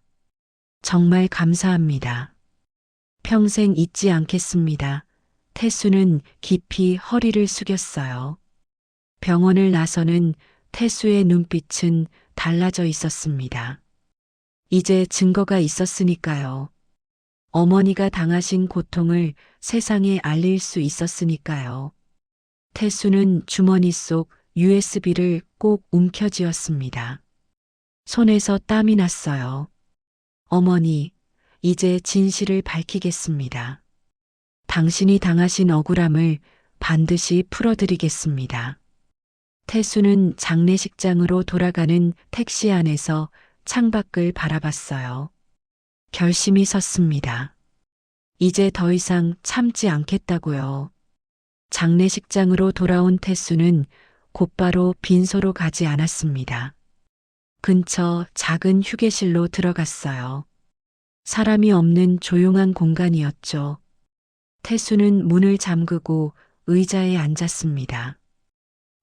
정말 감사합니다. 평생 잊지 않겠습니다. 태수는 깊이 허리를 숙였어요. 병원을 나서는 태수의 눈빛은 달라져 있었습니다. 이제 증거가 있었으니까요. 어머니가 당하신 고통을 세상에 알릴 수 있었으니까요. 태수는 주머니 속 USB를 꼭 움켜쥐었습니다. 손에서 땀이 났어요. 어머니, 이제 진실을 밝히겠습니다. 당신이 당하신 억울함을 반드시 풀어드리겠습니다. 태수는 장례식장으로 돌아가는 택시 안에서 창밖을 바라봤어요. 결심이 섰습니다. 이제 더 이상 참지 않겠다고요. 장례식장으로 돌아온 태수는 곧바로 빈소로 가지 않았습니다. 근처 작은 휴게실로 들어갔어요. 사람이 없는 조용한 공간이었죠. 태수는 문을 잠그고 의자에 앉았습니다.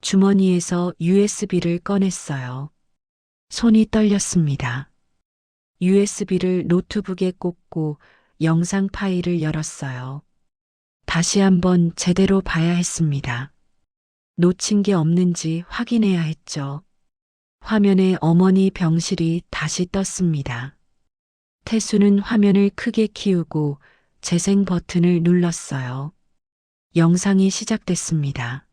주머니에서 USB를 꺼냈어요. 손이 떨렸습니다. USB를 노트북에 꽂고 영상 파일을 열었어요. 다시 한번 제대로 봐야 했습니다. 놓친 게 없는지 확인해야 했죠. 화면에 어머니 병실이 다시 떴습니다. 태수는 화면을 크게 키우고 재생 버튼을 눌렀어요. 영상이 시작됐습니다.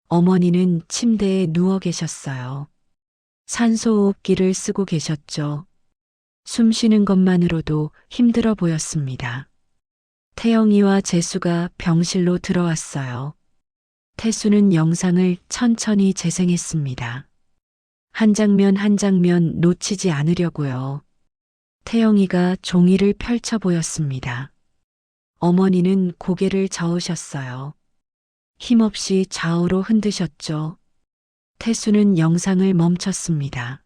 어머니는 침대에 누워 계셨어요. 산소호흡기를 쓰고 계셨죠. 숨 쉬는 것만으로도 힘들어 보였습니다. 태영이와 재수가 병실로 들어왔어요. 태수는 영상을 천천히 재생했습니다. 한 장면 한 장면 놓치지 않으려고요. 태영이가 종이를 펼쳐 보였습니다. 어머니는 고개를 저으셨어요. 힘없이 좌우로 흔드셨죠. 태수는 영상을 멈췄습니다.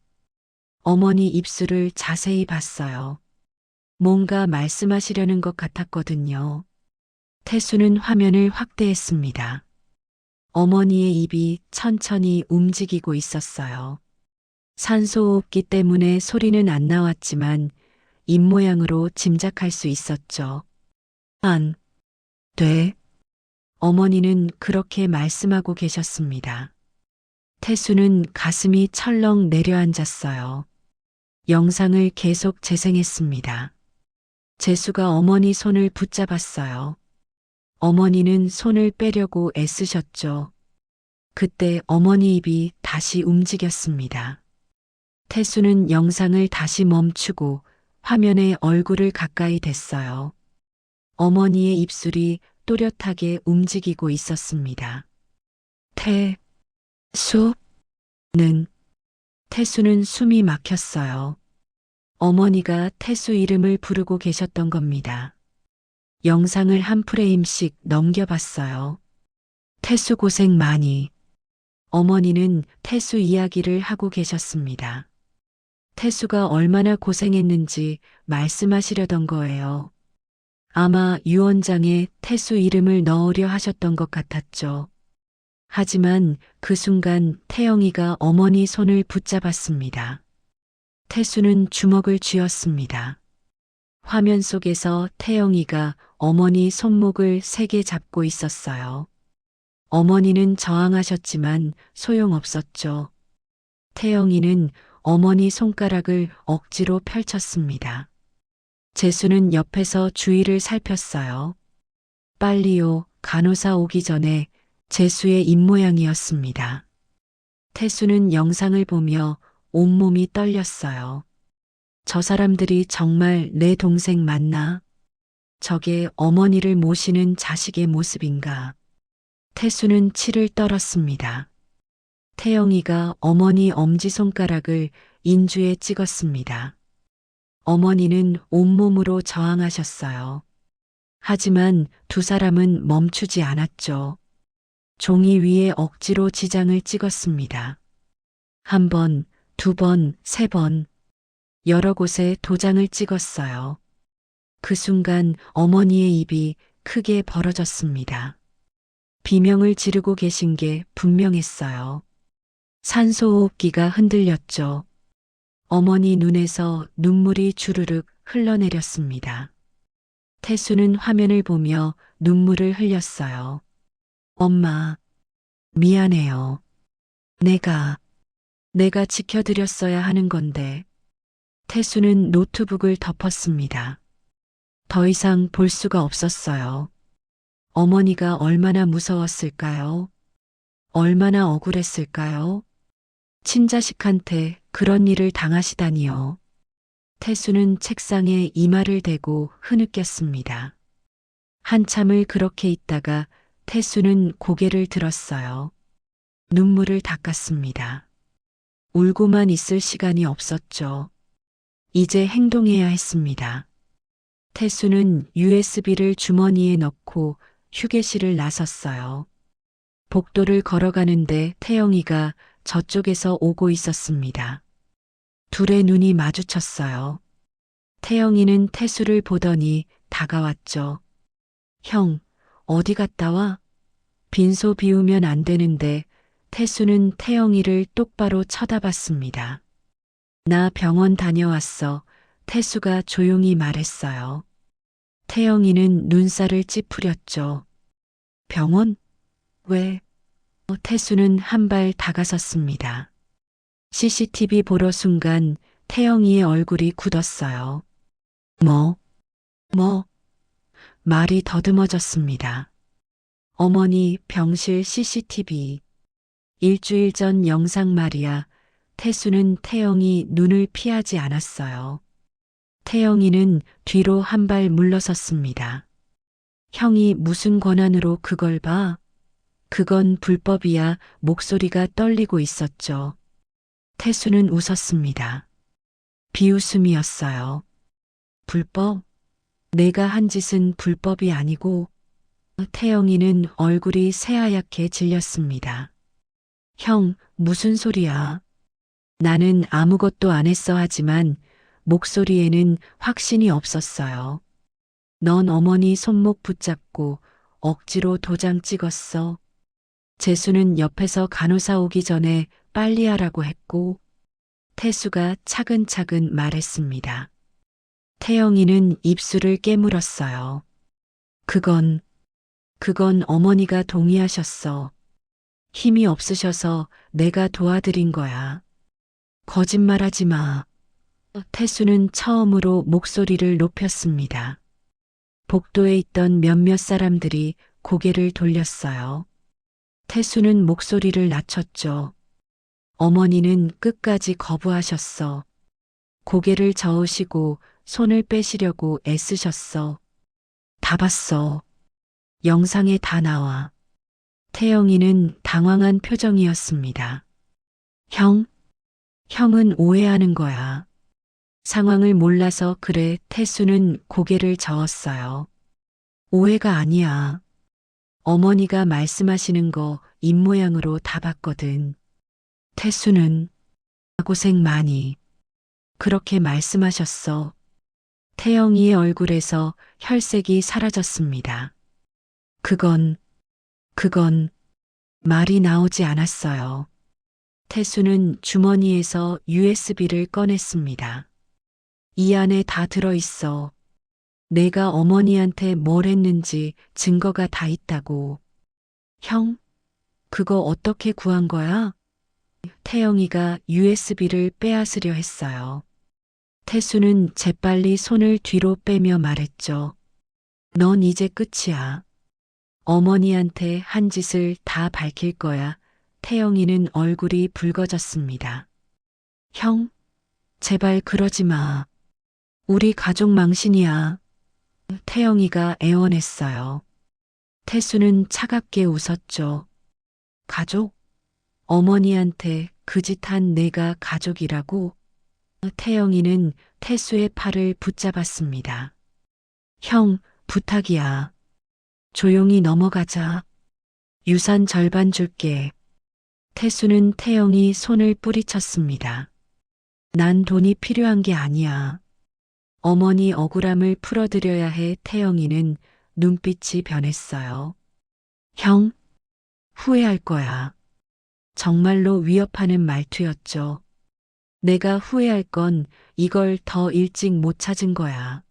어머니 입술을 자세히 봤어요. 뭔가 말씀하시려는 것 같았거든요. 태수는 화면을 확대했습니다. 어머니의 입이 천천히 움직이고 있었어요. 산소호흡기 때문에 소리는 안 나왔지만 입모양으로 짐작할 수 있었죠. 안 돼. 어머니는 그렇게 말씀하고 계셨습니다. 태수는 가슴이 철렁 내려앉았어요. 영상을 계속 재생했습니다. 재수가 어머니 손을 붙잡았어요. 어머니는 손을 빼려고 애쓰셨죠. 그때 어머니 입이 다시 움직였습니다. 태수는 영상을 다시 멈추고 화면에 얼굴을 가까이 댔어요. 어머니의 입술이 또렷하게 움직이고 있었습니다. 태수는 숨이 막혔어요. 어머니가 태수 이름을 부르고 계셨던 겁니다. 영상을 한 프레임씩 넘겨봤어요. 태수 고생 많이. 어머니는 태수 이야기를 하고 계셨습니다. 태수가 얼마나 고생했는지 말씀하시려던 거예요. 아마 유언장에 태수 이름을 넣으려 하셨던 것 같았죠. 하지만 그 순간 태영이가 어머니 손을 붙잡았습니다. 태수는 주먹을 쥐었습니다. 화면 속에서 태영이가 어머니 손목을 세게 잡고 있었어요. 어머니는 저항하셨지만 소용없었죠. 태영이는 어머니 손가락을 억지로 펼쳤습니다. 재수는 옆에서 주위를 살폈어요. 빨리요, 간호사 오기 전에. 재수의 입모양이었습니다. 태수는 영상을 보며 온몸이 떨렸어요. 저 사람들이 정말 내 동생 맞나? 저게 어머니를 모시는 자식의 모습인가? 태수는 치를 떨었습니다. 태영이가 어머니 엄지손가락을 인주에 찍었습니다. 어머니는 온몸으로 저항하셨어요. 하지만 두 사람은 멈추지 않았죠. 종이 위에 억지로 지장을 찍었습니다. 한 번, 두 번, 세 번. 여러 곳에 도장을 찍었어요. 그 순간 어머니의 입이 크게 벌어졌습니다. 비명을 지르고 계신 게 분명했어요. 산소호흡기가 흔들렸죠. 어머니 눈에서 눈물이 주르륵 흘러내렸습니다. 태수는 화면을 보며 눈물을 흘렸어요. 엄마, 미안해요. 내가 지켜드렸어야 하는 건데. 태수는 노트북을 덮었습니다. 더 이상 볼 수가 없었어요. 어머니가 얼마나 무서웠을까요? 얼마나 억울했을까요? 친자식한테 그런 일을 당하시다니요. 태수는 책상에 이마를 대고 흐느꼈습니다. 한참을 그렇게 있다가 태수는 고개를 들었어요. 눈물을 닦았습니다. 울고만 있을 시간이 없었죠. 이제 행동해야 했습니다. 태수는 USB를 주머니에 넣고 휴게실을 나섰어요. 복도를 걸어가는데 태영이가 저쪽에서 오고 있었습니다. 둘의 눈이 마주쳤어요. 태영이는 태수를 보더니 다가왔죠. 형, 어디 갔다 와? 빈소 비우면 안 되는데. 태수는 태영이를 똑바로 쳐다봤습니다. 나 병원 다녀왔어. 태수가 조용히 말했어요. 태영이는 눈살을 찌푸렸죠. 병원? 왜? 태수는 한 발 다가섰습니다. CCTV 보러 순간 태영이의 얼굴이 굳었어요. 뭐? 말이 더듬어졌습니다. 어머니 병실 CCTV. 일주일 전 영상 말이야. 태수는 태영이 눈을 피하지 않았어요. 태영이는 뒤로 한 발 물러섰습니다. 형이 무슨 권한으로 그걸 봐? 그건 불법이야. 목소리가 떨리고 있었죠. 태수는 웃었습니다. 비웃음이었어요. 불법? 내가 한 짓은 불법이 아니고. 태영이는 얼굴이 새하얗게 질렸습니다. 형, 무슨 소리야? 나는 아무것도 안 했어 하지만 목소리에는 확신이 없었어요. 넌 어머니 손목 붙잡고 억지로 도장 찍었어. 재수는 옆에서 간호사 오기 전에 빨리 하라고 했고, 태수가 차근차근 말했습니다. 태영이는 입술을 깨물었어요. 그건 어머니가 동의하셨어. 힘이 없으셔서 내가 도와드린 거야. 거짓말하지 마. 태수는 처음으로 목소리를 높였습니다. 복도에 있던 몇몇 사람들이 고개를 돌렸어요. 태수는 목소리를 낮췄죠. 어머니는 끝까지 거부하셨어. 고개를 저으시고 손을 빼시려고 애쓰셨어. 다 봤어. 영상에 다 나와. 태영이는 당황한 표정이었습니다. 형은 오해하는 거야. 상황을 몰라서 그래. 태수는 고개를 저었어요. 오해가 아니야. 어머니가 말씀하시는 거 입모양으로 다 봤거든. 태수는 고생 많이. 그렇게 말씀하셨어. 태영이의 얼굴에서 혈색이 사라졌습니다. 그건 말이 나오지 않았어요. 태수는 주머니에서 USB를 꺼냈습니다. 이 안에 다 들어있어. 내가 어머니한테 뭘 했는지 증거가 다 있다고. 형, 그거 어떻게 구한 거야? 태영이가 USB를 빼앗으려 했어요. 태수는 재빨리 손을 뒤로 빼며 말했죠. 넌 이제 끝이야. 어머니한테 한 짓을 다 밝힐 거야. 태영이는 얼굴이 붉어졌습니다. 형, 제발 그러지 마. 우리 가족 망신이야. 태영이가 애원했어요. 태수는 차갑게 웃었죠. 가족? 어머니한테 그 짓 한 내가 가족이라고? 태영이는 태수의 팔을 붙잡았습니다. 형, 부탁이야. 조용히 넘어가자. 유산 절반 줄게. 태수는 태영이 손을 뿌리쳤습니다. 난 돈이 필요한 게 아니야. 어머니 억울함을 풀어드려야 해. 태영이는 눈빛이 변했어요. 형, 후회할 거야. 정말로 위협하는 말투였죠. 내가 후회할 건 이걸 더 일찍 못 찾은 거야.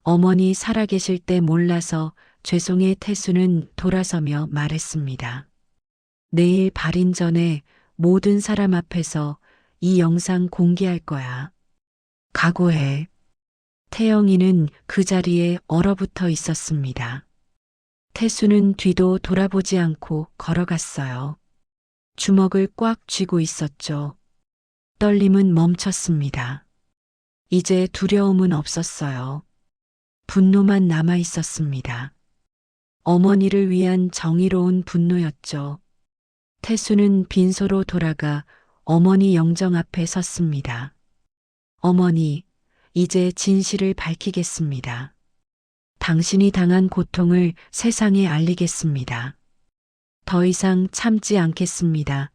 어머니 살아계실 때 몰라서 죄송해. 태수는 돌아서며 말했습니다. 내일 발인 전에 모든 사람 앞에서 이 영상 공개할 거야. 각오해. 태영이는 그 자리에 얼어붙어 있었습니다. 태수는 뒤도 돌아보지 않고 걸어갔어요. 주먹을 꽉 쥐고 있었죠. 떨림은 멈췄습니다. 이제 두려움은 없었어요. 분노만 남아 있었습니다. 어머니를 위한 정의로운 분노였죠. 태수는 빈소로 돌아가 어머니 영정 앞에 섰습니다. 어머니, 이제 진실을 밝히겠습니다. 당신이 당한 고통을 세상에 알리겠습니다. 더 이상 참지 않겠습니다.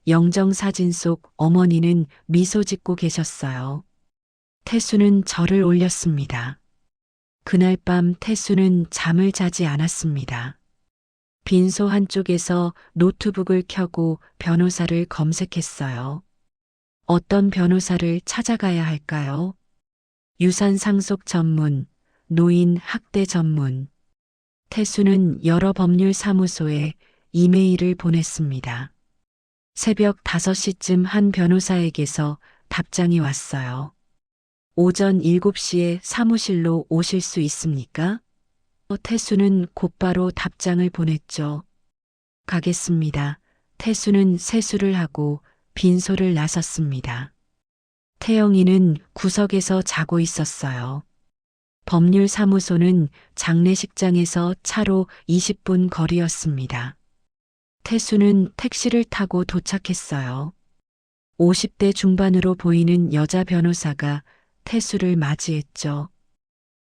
영정사진 속 어머니는 미소 짓고 계셨어요. 태수는 절을 올렸습니다. 그날 밤 태수는 잠을 자지 않았습니다. 빈소 한쪽에서 노트북을 켜고 변호사를 검색했어요. 어떤 변호사를 찾아가야 할까요? 유산 상속 전문, 노인 학대 전문. 태수는 여러 법률 사무소에 이메일을 보냈습니다. 새벽 5시쯤 한 변호사에게서 답장이 왔어요. 오전 7시에 사무실로 오실 수 있습니까? 태수는 곧바로 답장을 보냈죠. 가겠습니다. 태수는 세수를 하고 빈소를 나섰습니다. 태영이는 구석에서 자고 있었어요. 법률사무소는 장례식장에서 차로 20분 거리였습니다. 태수는 택시를 타고 도착했어요. 50대 중반으로 보이는 여자 변호사가 태수를 맞이했죠.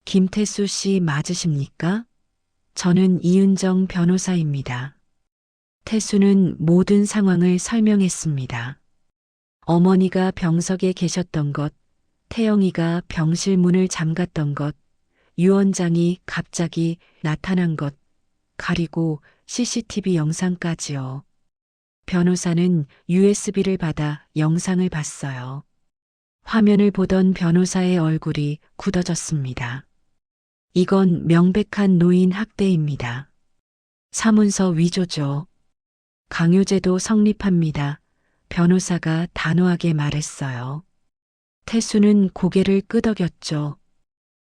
김태수 씨 맞으십니까? 저는 이은정 변호사입니다. 태수는 모든 상황을 설명했습니다. 어머니가 병석에 계셨던 것, 태영이가 병실 문을 잠갔던 것, 유 원장이 갑자기 나타난 것, 그리고 CCTV 영상까지요. 변호사는 USB를 받아 영상을 봤어요. 화면을 보던 변호사의 얼굴이 굳어졌습니다. 이건 명백한 노인 학대입니다. 사문서 위조죠. 강요죄도 성립합니다. 변호사가 단호하게 말했어요. 태수는 고개를 끄덕였죠.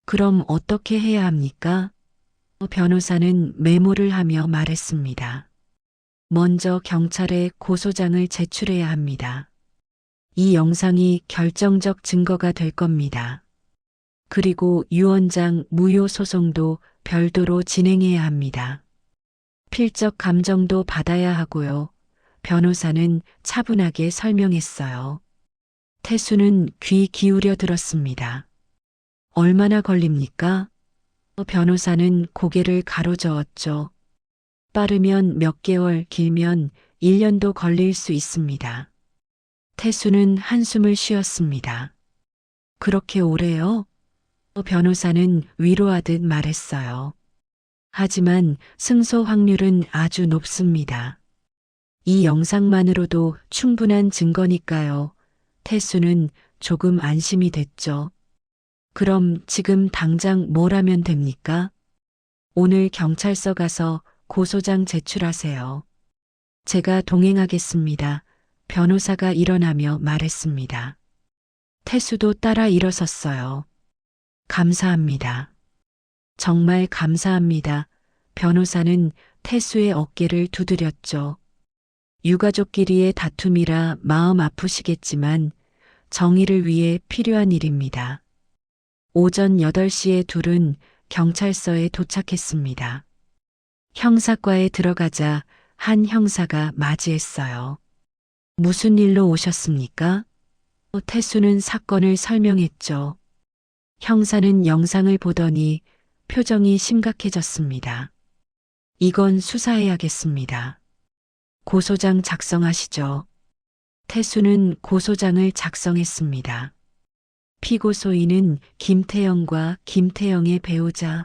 그럼 어떻게 해야 합니까? 변호사는 메모를 하며 말했습니다. 먼저 경찰에 고소장을 제출해야 합니다. 이 영상이 결정적 증거가 될 겁니다. 그리고 유 원장 무효 소송도 별도로 진행해야 합니다. 필적 감정도 받아야 하고요. 변호사는 차분하게 설명했어요. 태수는 귀 기울여 들었습니다. 얼마나 걸립니까? 변호사는 고개를 가로저었죠. 빠르면 몇 개월, 길면 1년도 걸릴 수 있습니다. 태수는 한숨을 쉬었습니다. 그렇게 오래요? 변호사는 위로하듯 말했어요. 하지만 승소 확률은 아주 높습니다. 이 영상만으로도 충분한 증거니까요. 태수는 조금 안심이 됐죠. 그럼 지금 당장 뭘 하면 됩니까? 오늘 경찰서 가서 고소장 제출하세요. 제가 동행하겠습니다. 변호사가 일어나며 말했습니다. 태수도 따라 일어섰어요. 감사합니다. 정말 감사합니다. 변호사는 태수의 어깨를 두드렸죠. 유가족끼리의 다툼이라 마음 아프시겠지만 정의를 위해 필요한 일입니다. 오전 8시에 둘은 경찰서에 도착했습니다. 형사과에 들어가자 한 형사가 맞이했어요. 무슨 일로 오셨습니까? 태수는 사건을 설명했죠. 형사는 영상을 보더니 표정이 심각해졌습니다. 이건 수사해야겠습니다. 고소장 작성하시죠. 태수는 고소장을 작성했습니다. 피고소인은 김태영과 김태영의 배우자.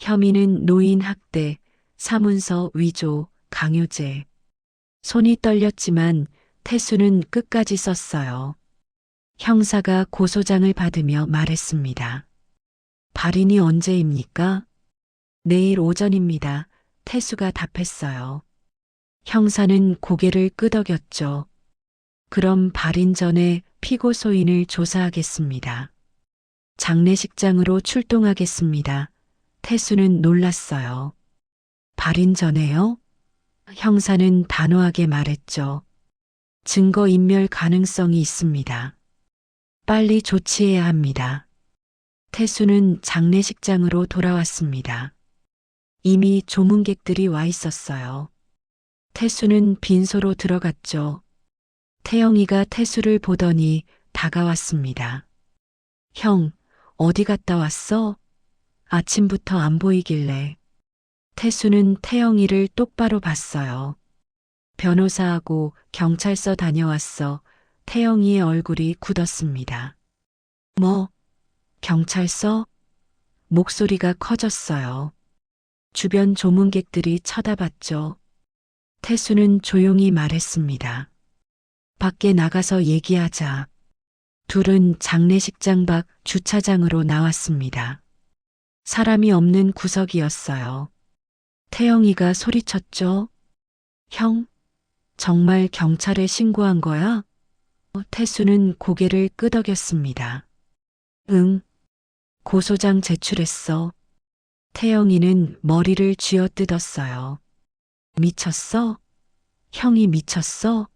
혐의는 노인 학대, 사문서 위조, 강요죄. 손이 떨렸지만 태수는 끝까지 썼어요. 형사가 고소장을 받으며 말했습니다. 발인이 언제입니까? 내일 오전입니다. 태수가 답했어요. 형사는 고개를 끄덕였죠. 그럼 발인 전에 피고소인을 조사하겠습니다. 장례식장으로 출동하겠습니다. 태수는 놀랐어요. 발인 전에요? 형사는 단호하게 말했죠. 증거인멸 가능성이 있습니다. 빨리 조치해야 합니다. 태수는 장례식장으로 돌아왔습니다. 이미 조문객들이 와 있었어요. 태수는 빈소로 들어갔죠. 태영이가 태수를 보더니 다가왔습니다. 형, 어디 갔다 왔어? 아침부터 안 보이길래. 태수는 태영이를 똑바로 봤어요. 변호사하고 경찰서 다녀왔어. 태영이의 얼굴이 굳었습니다. 뭐? 경찰서? 목소리가 커졌어요. 주변 조문객들이 쳐다봤죠. 태수는 조용히 말했습니다. 밖에 나가서 얘기하자. 둘은 장례식장 밖 주차장으로 나왔습니다. 사람이 없는 구석이었어요. 태영이가 소리쳤죠. 형, 정말 경찰에 신고한 거야? 태수는 고개를 끄덕였습니다. 응, 고소장 제출했어. 태영이는 머리를 쥐어뜯었어요. 미쳤어? 형이 미쳤어?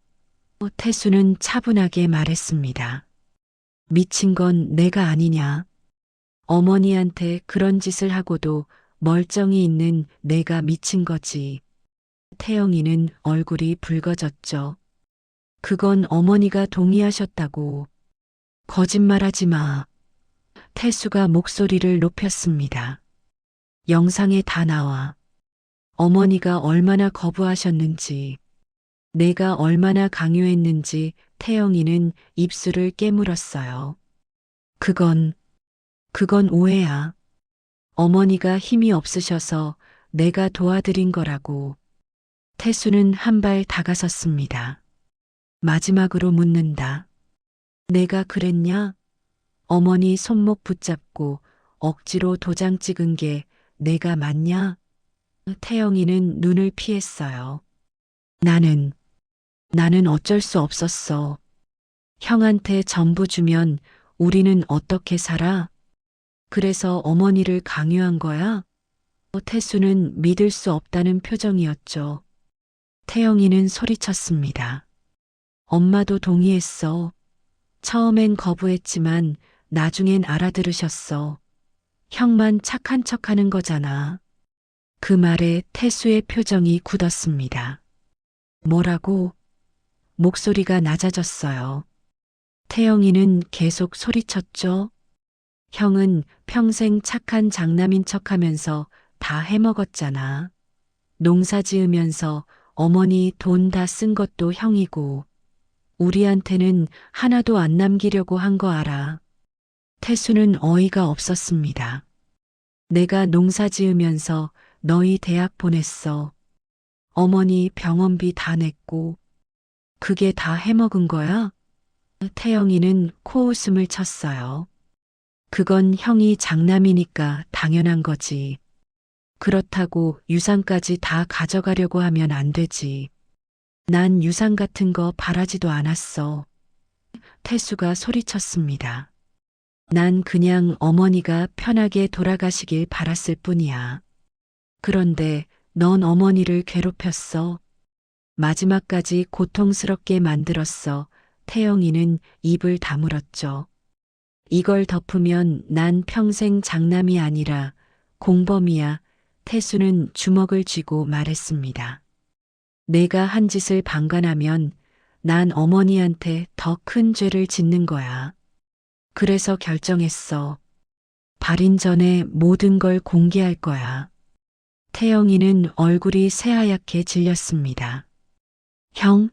태수는 차분하게 말했습니다. 미친 건 내가 아니냐. 어머니한테 그런 짓을 하고도 멀쩡히 있는 내가 미친 거지. 태영이는 얼굴이 붉어졌죠. 그건 어머니가 동의하셨다고. 거짓말하지 마. 태수가 목소리를 높였습니다. 영상에 다 나와. 어머니가 얼마나 거부하셨는지, 내가 얼마나 강요했는지 태영이는 입술을 깨물었어요. 그건 오해야. 어머니가 힘이 없으셔서 내가 도와드린 거라고. 태수는 한 발 다가섰습니다. 마지막으로 묻는다. 내가 그랬냐? 어머니 손목 붙잡고 억지로 도장 찍은 게 내가 맞냐? 태영이는 눈을 피했어요. 나는 어쩔 수 없었어. 형한테 전부 주면 우리는 어떻게 살아? 그래서 어머니를 강요한 거야? 태수는 믿을 수 없다는 표정이었죠. 태영이는 소리쳤습니다. 엄마도 동의했어. 처음엔 거부했지만 나중엔 알아들으셨어. 형만 착한 척하는 거잖아. 그 말에 태수의 표정이 굳었습니다. 뭐라고? 목소리가 낮아졌어요. 태영이는 계속 소리쳤죠. 형은 평생 착한 장남인 척하면서 다 해먹었잖아. 농사 지으면서 어머니 돈 다 쓴 것도 형이고 우리한테는 하나도 안 남기려고 한 거 알아. 태수는 어이가 없었습니다. 내가 농사 지으면서 너희 대학 보냈어. 어머니 병원비 다 냈고 그게 다 해먹은 거야? 태영이는 코웃음을 쳤어요. 그건 형이 장남이니까 당연한 거지. 그렇다고 유산까지 다 가져가려고 하면 안 되지. 난 유산 같은 거 바라지도 않았어. 태수가 소리쳤습니다. 난 그냥 어머니가 편하게 돌아가시길 바랐을 뿐이야. 그런데 넌 어머니를 괴롭혔어. 마지막까지 고통스럽게 만들었어. 태영이는 입을 다물었죠. 이걸 덮으면 난 평생 장남이 아니라 공범이야. 태수는 주먹을 쥐고 말했습니다. 내가 한 짓을 방관하면 난 어머니한테 더 큰 죄를 짓는 거야. 그래서 결정했어. 발인 전에 모든 걸 공개할 거야. 태영이는 얼굴이 새하얗게 질렸습니다. 형,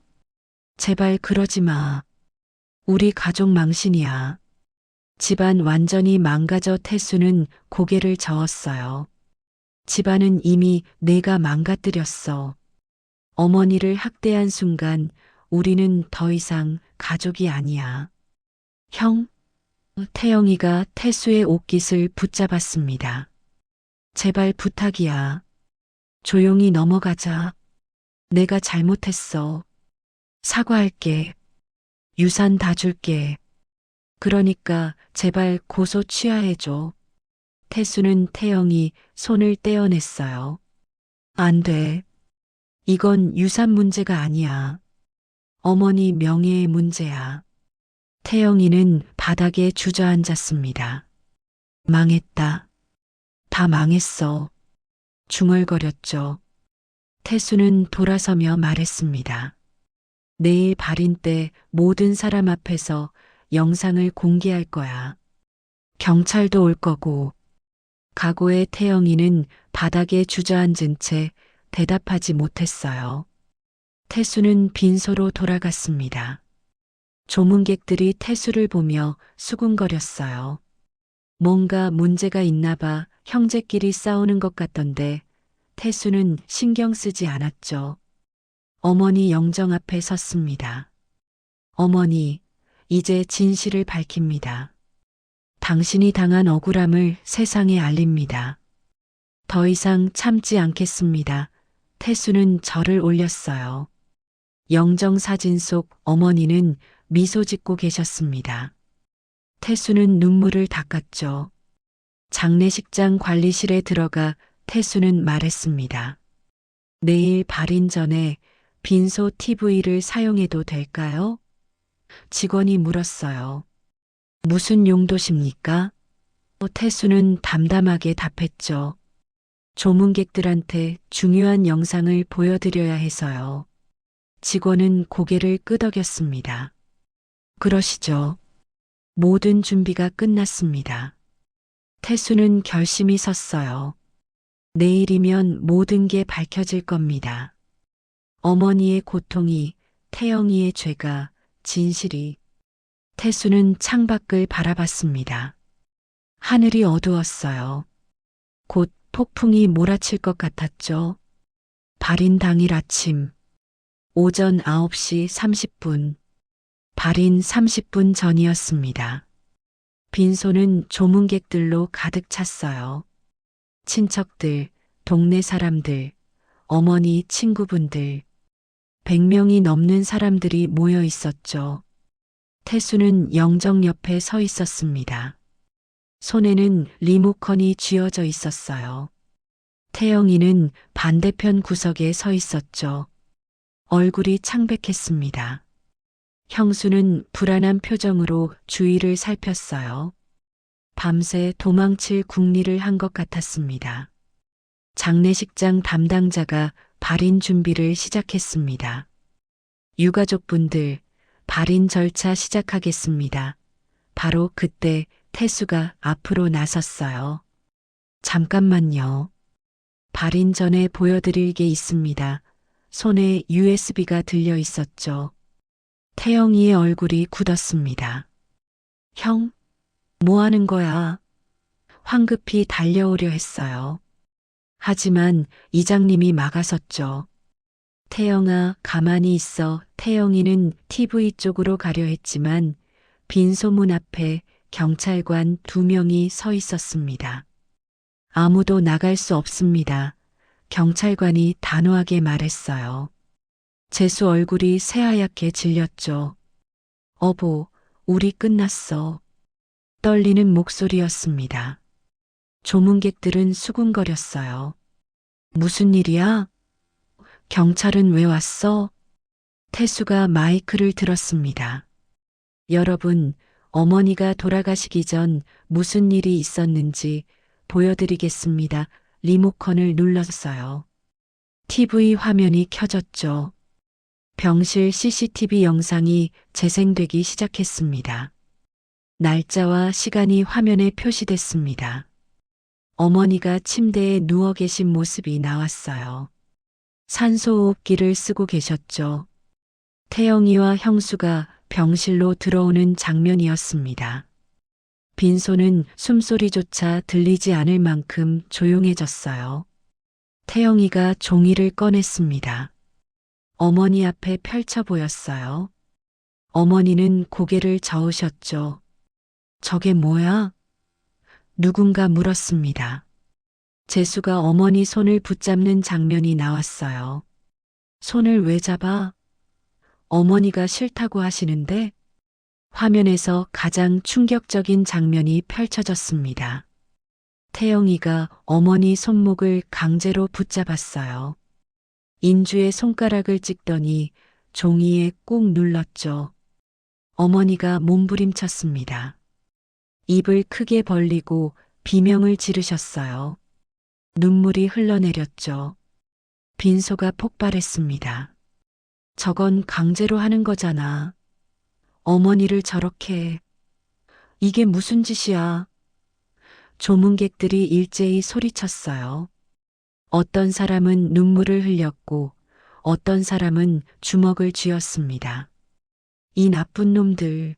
제발 그러지 마. 우리 가족 망신이야. 집안 완전히 망가져. 태수는 고개를 저었어요. 집안은 이미 내가 망가뜨렸어. 어머니를 학대한 순간 우리는 더 이상 가족이 아니야. 형? 태영이가 태수의 옷깃을 붙잡았습니다. 제발 부탁이야. 조용히 넘어가자. 내가 잘못했어. 사과할게. 유산 다 줄게. 그러니까 제발 고소 취하해줘. 태수는 태영이 손을 떼어냈어요. 안 돼. 이건 유산 문제가 아니야. 어머니 명예의 문제야. 태영이는 바닥에 주저앉았습니다. 망했다. 다 망했어. 중얼거렸죠. 태수는 돌아서며 말했습니다. 내일 발인 때 모든 사람 앞에서 영상을 공개할 거야. 경찰도 올 거고. 각오의 태영이는 바닥에 주저앉은 채 대답하지 못했어요. 태수는 빈소로 돌아갔습니다. 조문객들이 태수를 보며 수군거렸어요. 뭔가 문제가 있나 봐. 형제끼리 싸우는 것 같던데 태수는 신경 쓰지 않았죠. 어머니 영정 앞에 섰습니다. 어머니, 이제 진실을 밝힙니다. 당신이 당한 억울함을 세상에 알립니다. 더 이상 참지 않겠습니다. 태수는 절을 올렸어요. 영정 사진 속 어머니는 미소 짓고 계셨습니다. 태수는 눈물을 닦았죠. 장례식장 관리실에 들어가 태수는 말했습니다. 내일 발인 전에 빈소 TV를 사용해도 될까요? 직원이 물었어요. 무슨 용도십니까? 태수는 담담하게 답했죠. 조문객들한테 중요한 영상을 보여드려야 해서요. 직원은 고개를 끄덕였습니다. 그러시죠. 모든 준비가 끝났습니다. 태수는 결심이 섰어요. 내일이면 모든 게 밝혀질 겁니다. 어머니의 고통이, 태영이의 죄가, 진실이. 태수는 창밖을 바라봤습니다. 하늘이 어두웠어요. 곧 폭풍이 몰아칠 것 같았죠. 발인 당일 아침, 오전 9시 30분, 발인 30분 전이었습니다. 빈소는 조문객들로 가득 찼어요. 친척들, 동네 사람들, 어머니, 친구분들, 100명이 넘는 사람들이 모여 있었죠. 태수는 영정 옆에 서 있었습니다. 손에는 리모컨이 쥐어져 있었어요. 태영이는 반대편 구석에 서 있었죠. 얼굴이 창백했습니다. 형수는 불안한 표정으로 주위를 살폈어요. 밤새 도망칠 궁리를 한 것 같았습니다. 장례식장 담당자가 발인 준비를 시작했습니다. 유가족분들, 발인 절차 시작하겠습니다. 바로 그때 태수가 앞으로 나섰어요. 잠깐만요. 발인 전에 보여드릴 게 있습니다. 손에 USB가 들려 있었죠. 태영이의 얼굴이 굳었습니다. 형, 뭐 하는 거야? 황급히 달려오려 했어요. 하지만 이장님이 막아섰죠. 태영아, 가만히 있어. 태영이는 TV 쪽으로 가려 했지만 빈소문 앞에 경찰관 2명이 서 있었습니다. 아무도 나갈 수 없습니다. 경찰관이 단호하게 말했어요. 재수 얼굴이 새하얗게 질렸죠. 어보, 우리 끝났어. 떨리는 목소리였습니다. 조문객들은 수군거렸어요. 무슨 일이야? 경찰은 왜 왔어? 태수가 마이크를 들었습니다. 여러분, 어머니가 돌아가시기 전 무슨 일이 있었는지 보여드리겠습니다. 리모컨을 눌렀어요. TV 화면이 켜졌죠. 병실 CCTV 영상이 재생되기 시작했습니다. 날짜와 시간이 화면에 표시됐습니다. 어머니가 침대에 누워 계신 모습이 나왔어요. 산소호흡기를 쓰고 계셨죠. 태영이와 형수가 병실로 들어오는 장면이었습니다. 빈소는 숨소리조차 들리지 않을 만큼 조용해졌어요. 태영이가 종이를 꺼냈습니다. 어머니 앞에 펼쳐 보였어요. 어머니는 고개를 저으셨죠. 저게 뭐야? 누군가 물었습니다. 재수가 어머니 손을 붙잡는 장면이 나왔어요. 손을 왜 잡아? 어머니가 싫다고 하시는데? 화면에서 가장 충격적인 장면이 펼쳐졌습니다. 태영이가 어머니 손목을 강제로 붙잡았어요. 인주의 손가락을 찍더니 종이에 꾹 눌렀죠. 어머니가 몸부림쳤습니다. 입을 크게 벌리고 비명을 지르셨어요. 눈물이 흘러내렸죠. 빈소가 폭발했습니다. 저건 강제로 하는 거잖아. 어머니를 저렇게. 이게 무슨 짓이야? 조문객들이 일제히 소리쳤어요. 어떤 사람은 눈물을 흘렸고 어떤 사람은 주먹을 쥐었습니다. 이 나쁜 놈들.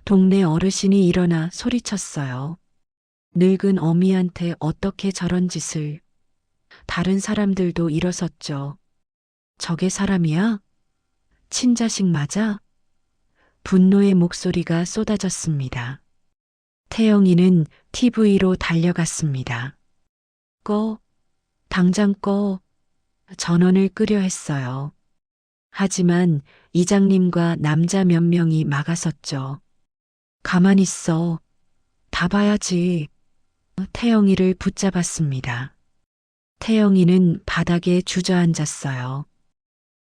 동네 어르신이 일어나 소리쳤어요. 늙은 어미한테 어떻게 저런 짓을. 다른 사람들도 일어섰죠. 저게 사람이야? 친자식 맞아? 분노의 목소리가 쏟아졌습니다. 태영이는 TV로 달려갔습니다. 꺼. 당장 꺼. 전원을 끄려 했어요. 하지만 이장님과 남자 몇 명이 막아섰죠. 가만히 있어. 다 봐야지. 태영이를 붙잡았습니다. 태영이는 바닥에 주저앉았어요.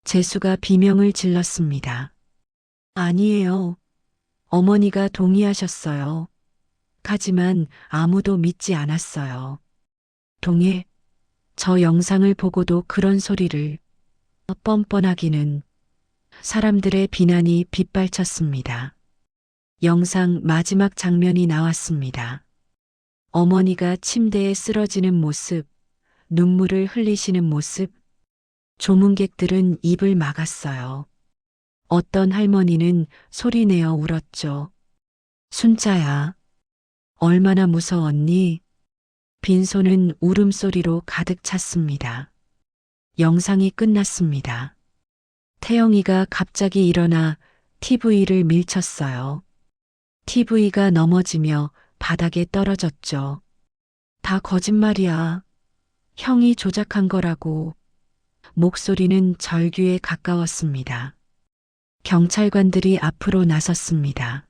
재수가 비명을 질렀습니다. 아니에요. 어머니가 동의하셨어요. 하지만 아무도 믿지 않았어요. 동해, 저 영상을 보고도 그런 소리를. 뻔뻔하기는. 사람들의 비난이 빗발쳤습니다. 영상 마지막 장면이 나왔습니다. 어머니가 침대에 쓰러지는 모습, 눈물을 흘리시는 모습. 조문객들은 입을 막았어요. 어떤 할머니는 소리내어 울었죠. 순자야, 얼마나 무서웠니? 빈소는 울음소리로 가득 찼습니다. 영상이 끝났습니다. 태영이가 갑자기 일어나 TV를 밀쳤어요. TV가 넘어지며 바닥에 떨어졌죠. 다 거짓말이야. 형이 조작한 거라고. 목소리는 절규에 가까웠습니다. 경찰관들이 앞으로 나섰습니다.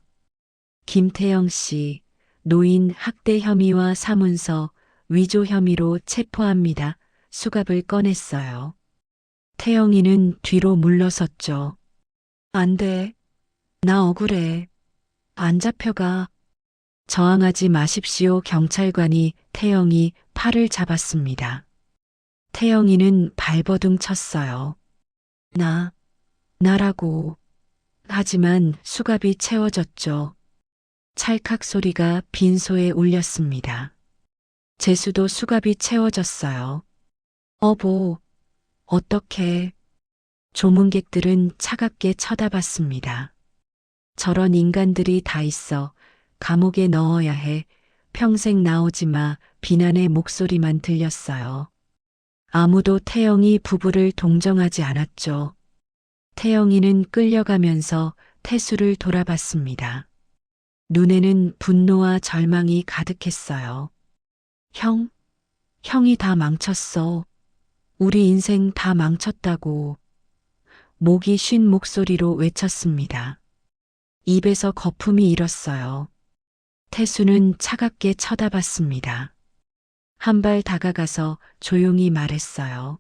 김태영 씨, 노인 학대 혐의와 사문서 위조 혐의로 체포합니다. 수갑을 꺼냈어요. 태영이는 뒤로 물러섰죠. 안 돼. 나 억울해. 안 잡혀가. 저항하지 마십시오. 경찰관이 태영이 팔을 잡았습니다. 태영이는 발버둥 쳤어요. 나라고. 하지만 수갑이 채워졌죠. 찰칵 소리가 빈소에 울렸습니다. 재수도 수갑이 채워졌어요. 어떡해. 조문객들은 차갑게 쳐다봤습니다. 저런 인간들이 다 있어. 감옥에 넣어야 해. 평생 나오지 마. 비난의 목소리만 들렸어요. 아무도 태영이 부부를 동정하지 않았죠. 태영이는 끌려가면서 태수를 돌아봤습니다. 눈에는 분노와 절망이 가득했어요. 형이 다 망쳤어. 우리 인생 다 망쳤다고. 목이 쉰 목소리로 외쳤습니다. 입에서 거품이 일었어요. 태수는 차갑게 쳐다봤습니다. 한 발 다가가서 조용히 말했어요.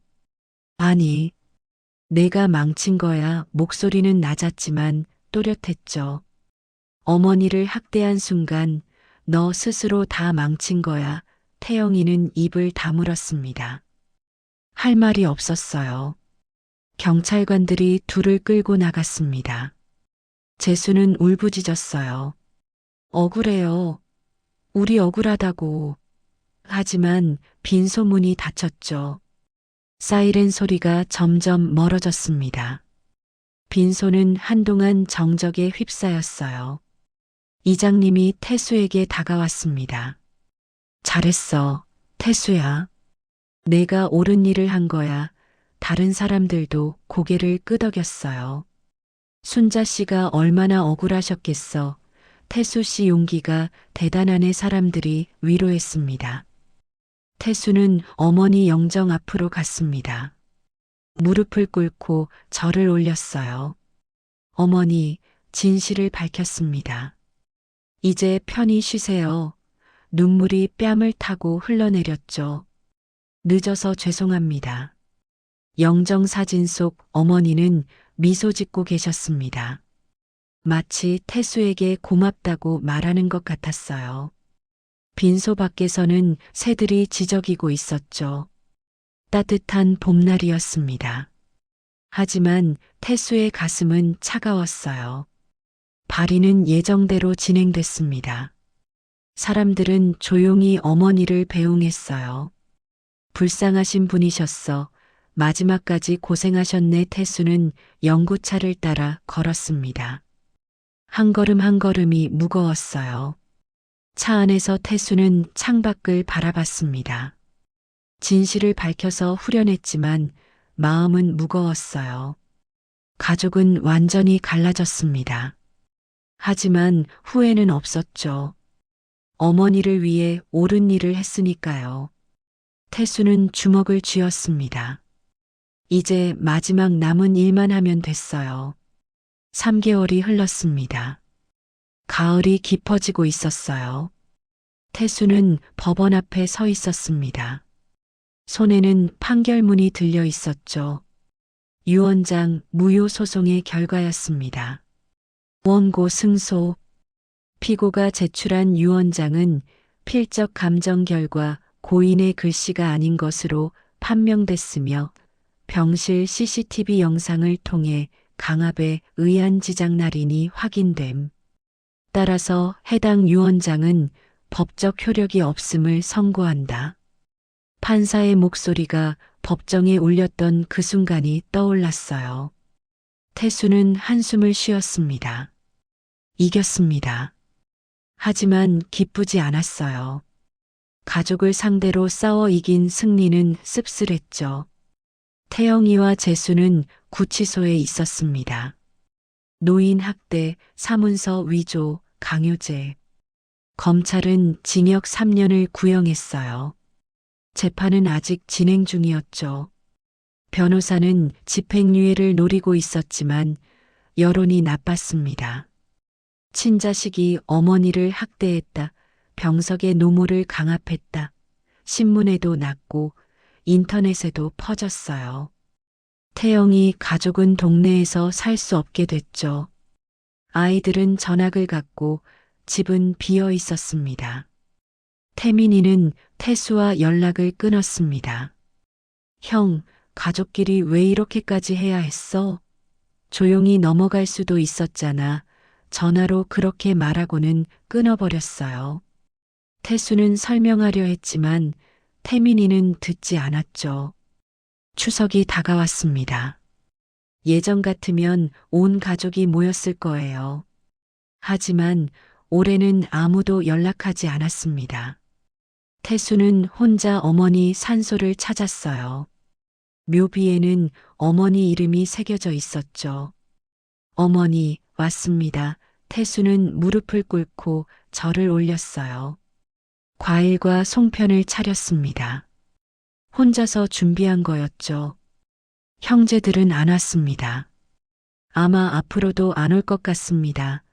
아니, 내가 망친 거야. 목소리는 낮았지만 또렷했죠. 어머니를 학대한 순간 너 스스로 다 망친 거야. 태영이는 입을 다물었습니다. 할 말이 없었어요. 경찰관들이 둘을 끌고 나갔습니다. 재수는 울부짖었어요. 억울해요. 우리 억울하다고. 하지만 빈소문이 닫혔죠. 사이렌 소리가 점점 멀어졌습니다. 빈소는 한동안 정적에 휩싸였어요. 이장님이 태수에게 다가왔습니다. 잘했어, 태수야. 내가 옳은 일을 한 거야. 다른 사람들도 고개를 끄덕였어요. 순자 씨가 얼마나 억울하셨겠어. 태수 씨 용기가 대단하네. 사람들이 위로했습니다. 태수는 어머니 영정 앞으로 갔습니다. 무릎을 꿇고 절을 올렸어요. 어머니, 진실을 밝혔습니다. 이제 편히 쉬세요. 눈물이 뺨을 타고 흘러내렸죠. 늦어서 죄송합니다. 영정사진 속 어머니는 미소 짓고 계셨습니다. 마치 태수에게 고맙다고 말하는 것 같았어요. 빈소 밖에서는 새들이 지저귀고 있었죠. 따뜻한 봄날이었습니다. 하지만 태수의 가슴은 차가웠어요. 발인은 예정대로 진행됐습니다. 사람들은 조용히 어머니를 배웅했어요. 불쌍하신 분이셨어. 마지막까지 고생하셨네. 태수는 영구차를 따라 걸었습니다. 한 걸음 한 걸음이 무거웠어요. 차 안에서 태수는 창밖을 바라봤습니다. 진실을 밝혀서 후련했지만 마음은 무거웠어요. 가족은 완전히 갈라졌습니다. 하지만 후회는 없었죠. 어머니를 위해 옳은 일을 했으니까요. 태수는 주먹을 쥐었습니다. 이제 마지막 남은 일만 하면 됐어요. 3개월이 흘렀습니다. 가을이 깊어지고 있었어요. 태수는 법원 앞에 서 있었습니다. 손에는 판결문이 들려 있었죠. 유언장 무효 소송의 결과였습니다. 원고 승소. 피고가 제출한 유언장은 필적 감정 결과 고인의 글씨가 아닌 것으로 판명됐으며 병실 CCTV 영상을 통해 강압에 의한 지장 날인이 확인됨. 따라서 해당 유언장은 법적 효력이 없음을 선고한다. 판사의 목소리가 법정에 울렸던 그 순간이 떠올랐어요. 태수는 한숨을 쉬었습니다. 이겼습니다. 하지만 기쁘지 않았어요. 가족을 상대로 싸워 이긴 승리는 씁쓸했죠. 태영이와 재수는 구치소에 있었습니다. 노인 학대, 사문서 위조, 강요죄. 검찰은 징역 3년을 구형했어요. 재판은 아직 진행 중이었죠. 변호사는 집행유예를 노리고 있었지만 여론이 나빴습니다. 친자식이 어머니를 학대했다. 병석에 노모를 강압했다. 신문에도 났고 인터넷에도 퍼졌어요. 태영이 가족은 동네에서 살 수 없게 됐죠. 아이들은 전학을 갔고 집은 비어 있었습니다. 태민이는 태수와 연락을 끊었습니다. 형, 가족끼리 왜 이렇게까지 해야 했어? 조용히 넘어갈 수도 있었잖아. 전화로 그렇게 말하고는 끊어버렸어요. 태수는 설명하려 했지만 태민이는 듣지 않았죠. 추석이 다가왔습니다. 예전 같으면 온 가족이 모였을 거예요. 하지만 올해는 아무도 연락하지 않았습니다. 태수는 혼자 어머니 산소를 찾았어요. 묘비에는 어머니 이름이 새겨져 있었죠. 어머니, 왔습니다. 태수는 무릎을 꿇고 절을 올렸어요. 과일과 송편을 차렸습니다. 혼자서 준비한 거였죠. 형제들은 안 왔습니다. 아마 앞으로도 안 올 것 같습니다.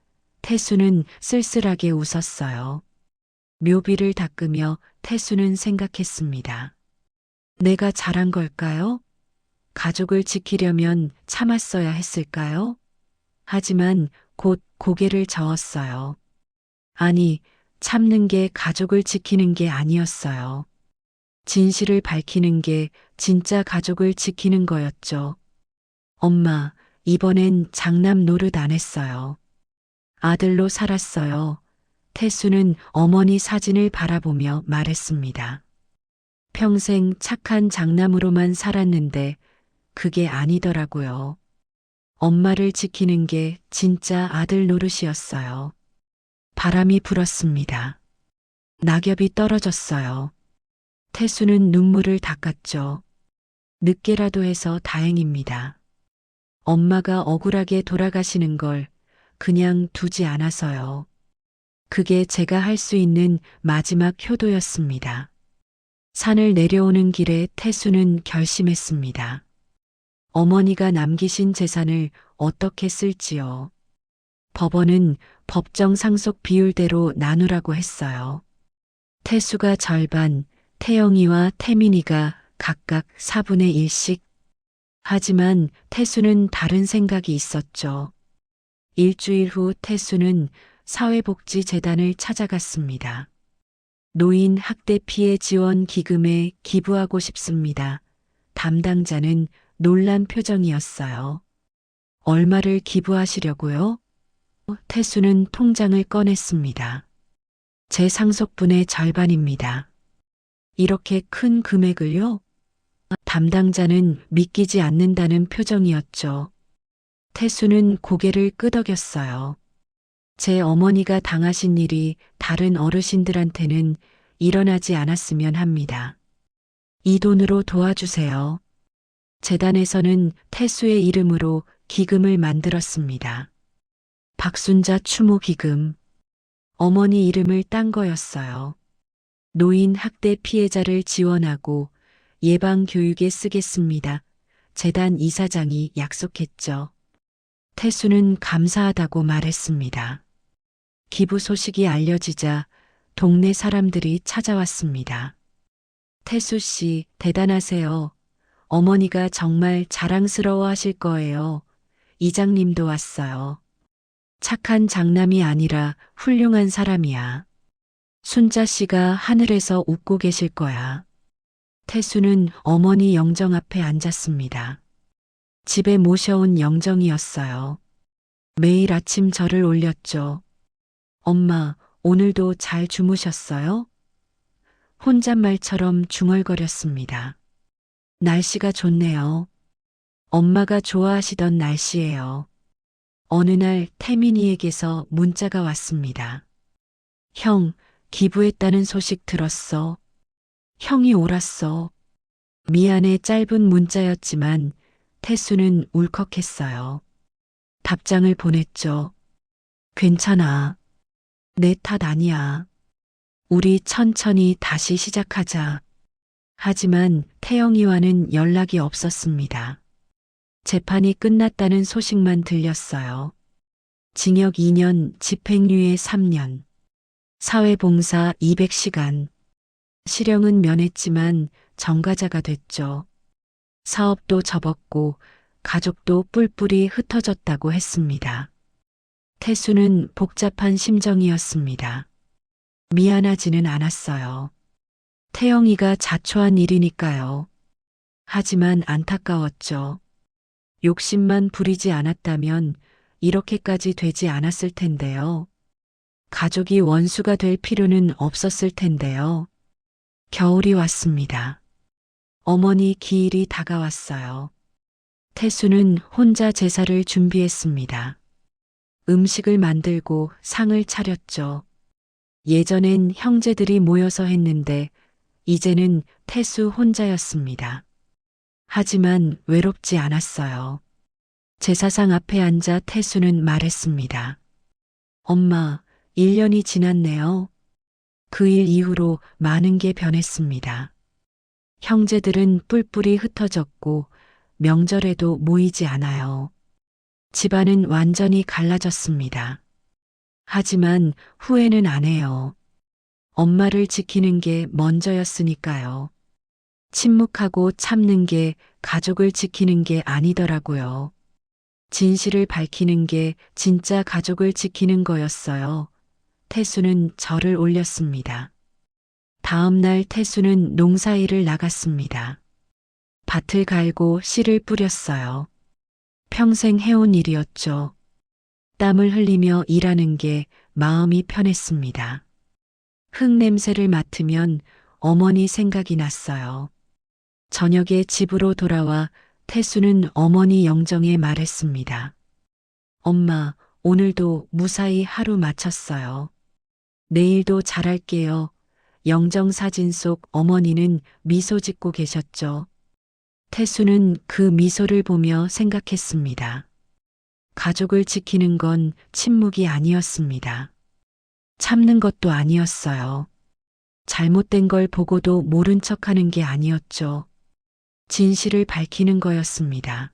태수는 쓸쓸하게 웃었어요. 묘비를 닦으며 태수는 생각했습니다. 내가 잘한 걸까요? 가족을 지키려면 참았어야 했을까요? 하지만 곧 고개를 저었어요. 아니, 참는 게 가족을 지키는 게 아니었어요. 진실을 밝히는 게 진짜 가족을 지키는 거였죠. 엄마, 이번엔 장남 노릇 안 했어요. 아들로 살았어요. 태수는 어머니 사진을 바라보며 말했습니다. 평생 착한 장남으로만 살았는데 그게 아니더라고요. 엄마를 지키는 게 진짜 아들 노릇이었어요. 바람이 불었습니다. 낙엽이 떨어졌어요. 태수는 눈물을 닦았죠. 늦게라도 해서 다행입니다. 엄마가 억울하게 돌아가시는 걸 그냥 두지 않아서요. 그게 제가 할 수 있는 마지막 효도였습니다. 산을 내려오는 길에 태수는 결심했습니다. 어머니가 남기신 재산을 어떻게 쓸지요. 법원은 법정 상속 비율대로 나누라고 했어요. 태수가 절반, 태영이와 태민이가 각각 4분의 1씩. 하지만 태수는 다른 생각이 있었죠. 일주일 후 태수는 사회복지재단을 찾아갔습니다. 노인 학대 피해 지원 기금에 기부하고 싶습니다. 담당자는 놀란 표정이었어요. 얼마를 기부하시려고요? 태수는 통장을 꺼냈습니다. 제 상속분의 절반입니다. 이렇게 큰 금액을요? 담당자는 믿기지 않는다는 표정이었죠. 태수는 고개를 끄덕였어요. 제 어머니가 당하신 일이 다른 어르신들한테는 일어나지 않았으면 합니다. 이 돈으로 도와주세요. 재단에서는 태수의 이름으로 기금을 만들었습니다. 박순자 추모 기금. 어머니 이름을 딴 거였어요. 노인 학대 피해자를 지원하고 예방 교육에 쓰겠습니다. 재단 이사장이 약속했죠. 태수는 감사하다고 말했습니다. 기부 소식이 알려지자 동네 사람들이 찾아왔습니다. 태수 씨, 대단하세요. 어머니가 정말 자랑스러워 하실 거예요. 이장님도 왔어요. 착한 장남이 아니라 훌륭한 사람이야. 순자 씨가 하늘에서 웃고 계실 거야. 태수는 어머니 영정 앞에 앉았습니다. 집에 모셔온 영정이었어요. 매일 아침 절을 올렸죠. 엄마, 오늘도 잘 주무셨어요? 혼잣말처럼 중얼거렸습니다. 날씨가 좋네요. 엄마가 좋아하시던 날씨예요. 어느 날 태민이에게서 문자가 왔습니다. 형, 기부했다는 소식 들었어. 형이 옳았어. 미안해. 짧은 문자였지만 태수는 울컥했어요. 답장을 보냈죠. 괜찮아. 내 탓 아니야. 우리 천천히 다시 시작하자. 하지만 태영이와는 연락이 없었습니다. 재판이 끝났다는 소식만 들렸어요. 징역 2년, 집행유예 3년, 사회봉사 200시간. 실형은 면했지만 정가자가 됐죠. 사업도 접었고 가족도 뿔뿔이 흩어졌다고 했습니다. 태수는 복잡한 심정이었습니다. 미안하지는 않았어요. 태영이가 자초한 일이니까요. 하지만 안타까웠죠. 욕심만 부리지 않았다면 이렇게까지 되지 않았을 텐데요. 가족이 원수가 될 필요는 없었을 텐데요. 겨울이 왔습니다. 어머니 기일이 다가왔어요. 태수는 혼자 제사를 준비했습니다. 음식을 만들고 상을 차렸죠. 예전엔 형제들이 모여서 했는데 이제는 태수 혼자였습니다. 하지만 외롭지 않았어요. 제사상 앞에 앉아 태수는 말했습니다. 엄마, 1년이 지났네요. 그 일 이후로 많은 게 변했습니다. 형제들은 뿔뿔이 흩어졌고 명절에도 모이지 않아요. 집안은 완전히 갈라졌습니다. 하지만 후회는 안 해요. 엄마를 지키는 게 먼저였으니까요. 침묵하고 참는 게 가족을 지키는 게 아니더라고요. 진실을 밝히는 게 진짜 가족을 지키는 거였어요. 태수는 절을 올렸습니다. 다음 날 태수는 농사일을 나갔습니다. 밭을 갈고 씨를 뿌렸어요. 평생 해온 일이었죠. 땀을 흘리며 일하는 게 마음이 편했습니다. 흙 냄새를 맡으면 어머니 생각이 났어요. 저녁에 집으로 돌아와 태수는 어머니 영정에 말했습니다. 엄마, 오늘도 무사히 하루 마쳤어요. 내일도 잘할게요. 영정 사진 속 어머니는 미소 짓고 계셨죠. 태수는 그 미소를 보며 생각했습니다. 가족을 지키는 건 침묵이 아니었습니다. 참는 것도 아니었어요. 잘못된 걸 보고도 모른 척하는 게 아니었죠. 진실을 밝히는 거였습니다.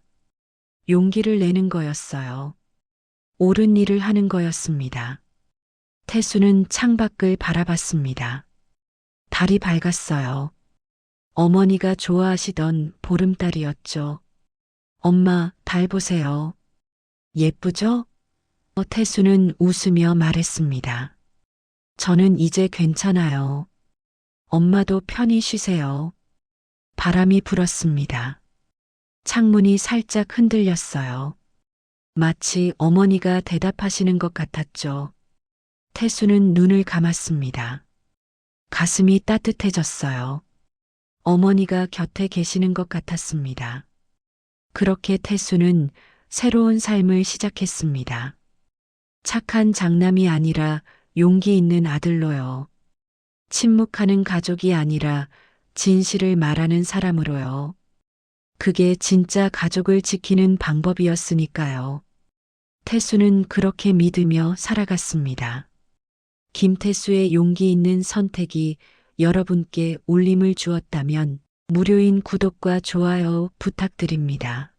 용기를 내는 거였어요. 옳은 일을 하는 거였습니다. 태수는 창밖을 바라봤습니다. 달이 밝았어요. 어머니가 좋아하시던 보름달이었죠. 엄마, 달 보세요. 예쁘죠? 태수는 웃으며 말했습니다. 저는 이제 괜찮아요. 엄마도 편히 쉬세요. 바람이 불었습니다. 창문이 살짝 흔들렸어요. 마치 어머니가 대답하시는 것 같았죠. 태수는 눈을 감았습니다. 가슴이 따뜻해졌어요. 어머니가 곁에 계시는 것 같았습니다. 그렇게 태수는 새로운 삶을 시작했습니다. 착한 장남이 아니라 용기 있는 아들로요. 침묵하는 가족이 아니라 진실을 말하는 사람으로요. 그게 진짜 가족을 지키는 방법이었으니까요. 태수는 그렇게 믿으며 살아갔습니다. 김태수의 용기 있는 선택이 여러분께 울림을 주었다면 무료인 구독과 좋아요 부탁드립니다.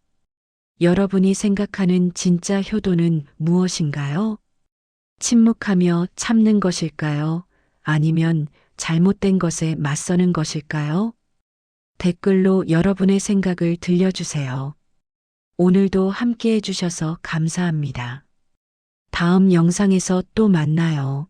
여러분이 생각하는 진짜 효도는 무엇인가요? 침묵하며 참는 것일까요? 아니면 잘못된 것에 맞서는 것일까요? 댓글로 여러분의 생각을 들려주세요. 오늘도 함께 해주셔서 감사합니다. 다음 영상에서 또 만나요.